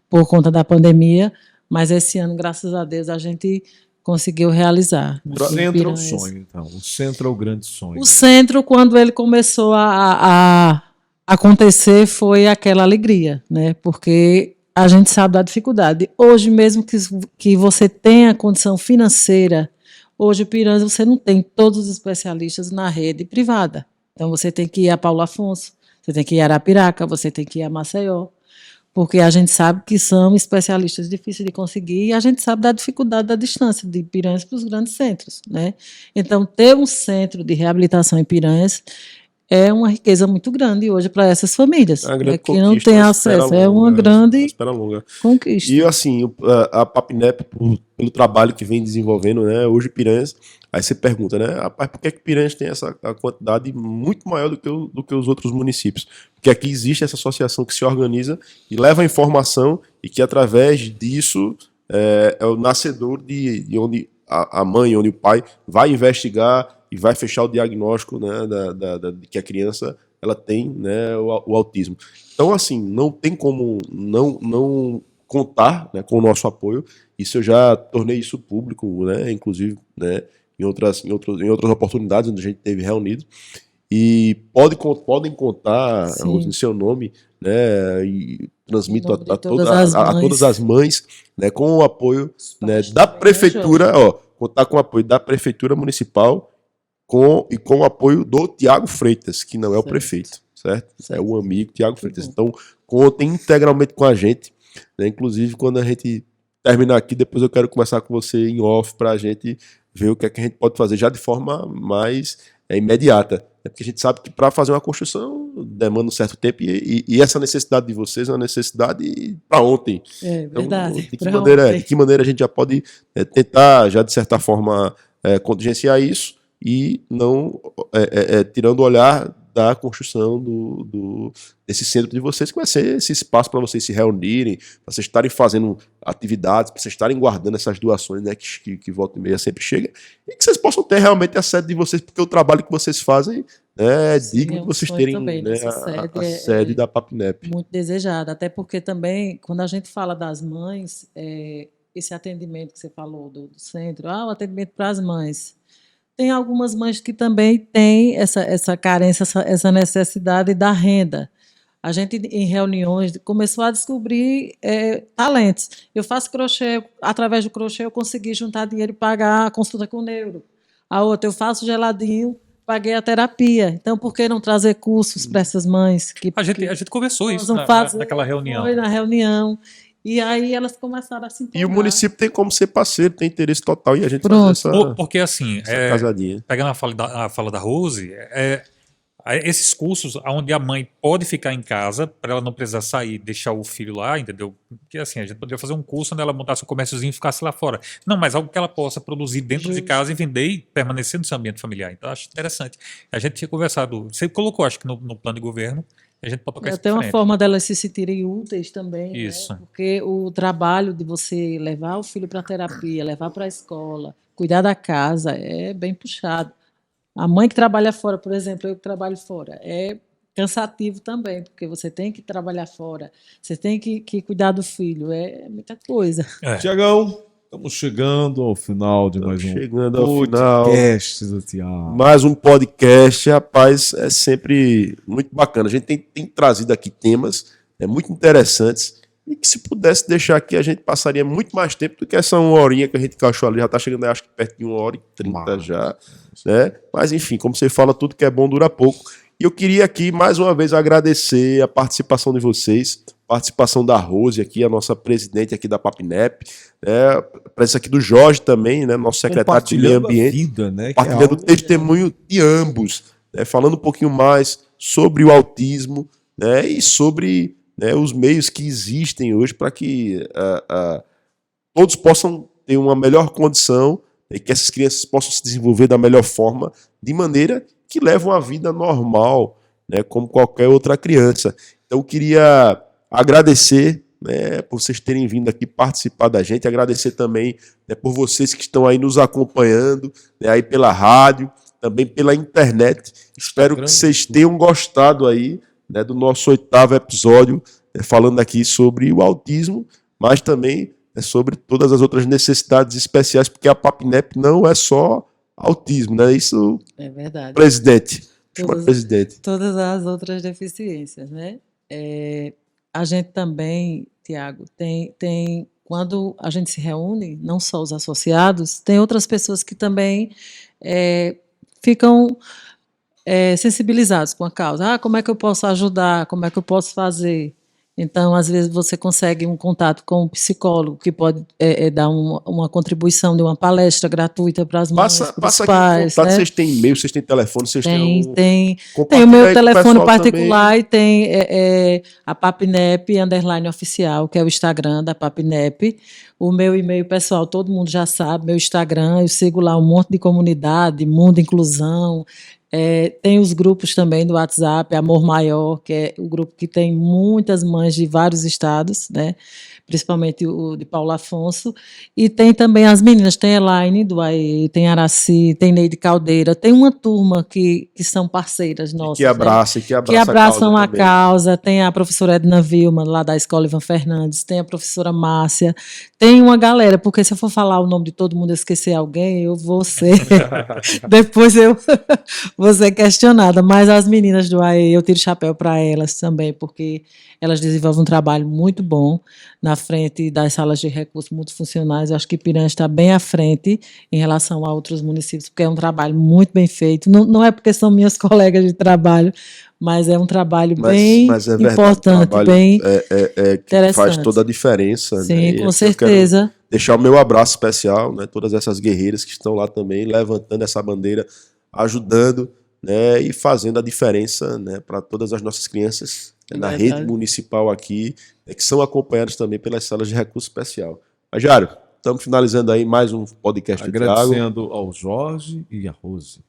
Speaker 4: por conta da pandemia, mas esse ano, graças a Deus, a gente conseguiu realizar.
Speaker 1: O centro é o sonho, então. O centro é o grande sonho.
Speaker 4: O centro, quando ele começou a acontecer, foi aquela alegria, né? Porque a gente sabe da dificuldade. Hoje, mesmo que você tenha condição financeira, hoje, o Piranhas, você não tem todos os especialistas na rede privada. Então, você tem que ir a Paulo Afonso, você tem que ir a Arapiraca, você tem que ir a Maceió, porque a gente sabe que são especialistas difíceis de conseguir e a gente sabe da dificuldade da distância de Piranhas para os grandes centros, né? Então, ter um centro de reabilitação em Piranhas é uma riqueza muito grande hoje para essas famílias, que não tem acesso. É uma grande conquista.
Speaker 2: E assim, a Papinep, pelo trabalho que vem desenvolvendo, né, hoje Piranhas, aí você pergunta, né, rapaz, por que Piranhas tem essa quantidade muito maior do que os outros municípios? Porque aqui existe essa associação que se organiza e leva a informação e que através disso é o nascedor de onde a mãe, onde o pai vai investigar e vai fechar o diagnóstico, né, de que a criança ela tem, né, o autismo. Então, assim, não tem como não contar, né, com o nosso apoio. Isso eu já tornei isso público, né, inclusive, né, em outras oportunidades onde a gente teve reunido. E podem contar em seu nome, né, e transmito a todas as mães, né, com o apoio, né, da prefeitura, contar com o apoio da prefeitura municipal com o apoio do Tiago Freitas, que não é o prefeito, certo? É o amigo Tiago Freitas. Então, contem integralmente com a gente, né? Inclusive, quando a gente terminar aqui, depois eu quero conversar com você em off para a gente ver o que é que a gente pode fazer já de forma mais imediata. Porque a gente sabe que para fazer uma construção demanda um certo tempo e essa necessidade de vocês é uma necessidade para ontem.
Speaker 4: É verdade.
Speaker 2: Então, de que maneira a gente já pode tentar, já de certa forma, contingenciar isso e não tirando o olhar da construção desse centro de vocês, que vai ser esse espaço para vocês se reunirem, para vocês estarem fazendo atividades, para vocês estarem guardando essas doações, né, que volta e meia sempre chega, e que vocês possam ter realmente a sede de vocês, porque o trabalho que vocês fazem é digno de vocês terem
Speaker 4: também,
Speaker 2: né, a sede da Papinep.
Speaker 4: Muito desejada, até porque também, quando a gente fala das mães, esse atendimento que você falou do centro, o atendimento para as mães, tem algumas mães que também têm essa carência, essa necessidade da renda. A gente, em reuniões, começou a descobrir talentos. Eu faço crochê, através do crochê eu consegui juntar dinheiro e pagar a consulta com o neuro. A outra, eu faço geladinho, paguei a terapia. Então, por que não trazer cursos para essas mães?
Speaker 3: A gente conversou isso naquela reunião.
Speaker 4: Foi na reunião. E aí elas começaram a se empolgar.
Speaker 2: E o município tem como ser parceiro, tem interesse total e a gente
Speaker 3: faz porque assim,
Speaker 2: casadinha.
Speaker 3: Pegando a fala da Rose, esses cursos onde a mãe pode ficar em casa para ela não precisar sair, deixar o filho lá, entendeu? Porque assim, a gente poderia fazer um curso onde ela montasse um comérciozinho e ficasse lá fora. Não, mas algo que ela possa produzir dentro de casa e vender e permanecer no seu ambiente familiar. Então, eu acho interessante. A gente tinha conversado, você colocou, acho que no plano de governo, a gente pode tocar isso.
Speaker 4: Tem uma forma delas se sentirem úteis também,
Speaker 3: isso.
Speaker 4: Né? Porque o trabalho de você levar o filho para a terapia, levar para a escola, cuidar da casa, é bem puxado. A mãe que trabalha fora, por exemplo, eu que trabalho fora, é cansativo também, porque você tem que trabalhar fora, você tem que cuidar do filho, é muita coisa.
Speaker 1: Tiagão, estamos chegando ao final de mais um
Speaker 2: podcast
Speaker 1: do Tiago.
Speaker 2: Mais um podcast, rapaz, é sempre muito bacana. A gente tem trazido aqui temas muito interessantes e que se pudesse deixar aqui, a gente passaria muito mais tempo do que essa 1 horinha que a gente encaixou ali. Já está chegando, acho que perto de 1h30 já. Né? Mas enfim, como você fala, tudo que é bom dura pouco. E eu queria aqui, mais uma vez, agradecer a participação de vocês, participação da Rose aqui, a nossa presidente aqui da Papinep, a presença aqui do Jorge também, né, nosso secretário de Meio Ambiente,
Speaker 1: vida, né,
Speaker 2: partilhando o testemunho de ambos, né, falando um pouquinho mais sobre o autismo, né, e sobre, né, os meios que existem hoje para que todos possam ter uma melhor condição e que essas crianças possam se desenvolver da melhor forma, de maneira que levam a vida normal, né, como qualquer outra criança. Então eu queria agradecer, né, por vocês terem vindo aqui participar da gente, agradecer também, né, por vocês que estão aí nos acompanhando, né, aí pela rádio, também pela internet. Espero que vocês tenham gostado aí, né, do nosso 8º episódio, né, falando aqui sobre o autismo, mas também sobre todas as outras necessidades especiais, porque a Papinep não é só autismo, né? Isso
Speaker 4: é verdade.
Speaker 2: Presidente.
Speaker 4: Todas as outras deficiências, né? A gente também, Tiago, tem quando a gente se reúne, não só os associados, tem outras pessoas que também ficam sensibilizados com a causa. Como é que eu posso ajudar? Como é que eu posso fazer? Então, às vezes, você consegue um contato com um psicólogo que pode dar uma contribuição de uma palestra gratuita para as mães, para os pais.
Speaker 2: Contato, né? Vocês têm e-mail, vocês têm telefone, vocês
Speaker 4: têm o meu telefone particular também. E tem a Papinep _oficial, que é o Instagram da Papinep. O meu e-mail pessoal, todo mundo já sabe, meu Instagram, eu sigo lá um monte de comunidade, Mundo Inclusão. Tem os grupos também do WhatsApp, Amor Maior, que é o grupo que tem muitas mães de vários estados, né? Principalmente o de Paulo Afonso, e tem também as meninas, tem Elaine do AE, tem Araci, tem Neide Caldeira, tem uma turma que são parceiras nossas.
Speaker 2: Que
Speaker 4: abraçam a causa, tem a professora Edna Vilma, lá da Escola Ivan Fernandes, tem a professora Márcia, tem uma galera, porque se eu for falar o nome de todo mundo e esquecer alguém, eu vou ser, depois eu vou ser questionada, mas as meninas do AE, eu tiro chapéu para elas também, porque elas desenvolvem um trabalho muito bom na frente das salas de recursos multifuncionais. Eu acho que Piranha está bem à frente em relação a outros municípios, porque é um trabalho muito bem feito. Não é porque são minhas colegas de trabalho, mas é um trabalho bem importante, bem
Speaker 2: que faz toda a diferença.
Speaker 4: Sim, né? Com certeza.
Speaker 2: deixar o meu abraço especial, né? Todas essas guerreiras que estão lá também, levantando essa bandeira, ajudando, né? E fazendo a diferença, né? Para todas as nossas crianças, né? Na rede municipal aqui, que são acompanhadas também pelas salas de recurso especial. Mas, Jário, estamos finalizando aí mais um podcast do Thiago.
Speaker 1: Agradecendo ao Jorge e à Rose.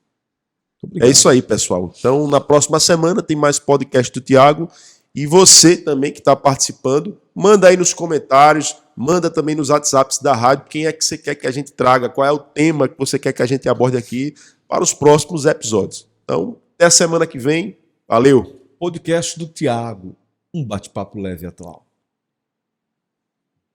Speaker 2: É isso aí, pessoal. Então, na próxima semana tem mais podcast do Thiago. E você também que está participando, manda aí nos comentários, manda também nos WhatsApps da rádio quem é que você quer que a gente traga, qual é o tema que você quer que a gente aborde aqui para os próximos episódios. Então, até a semana que vem. Valeu!
Speaker 1: Podcast do Thiago, um bate-papo leve e atual.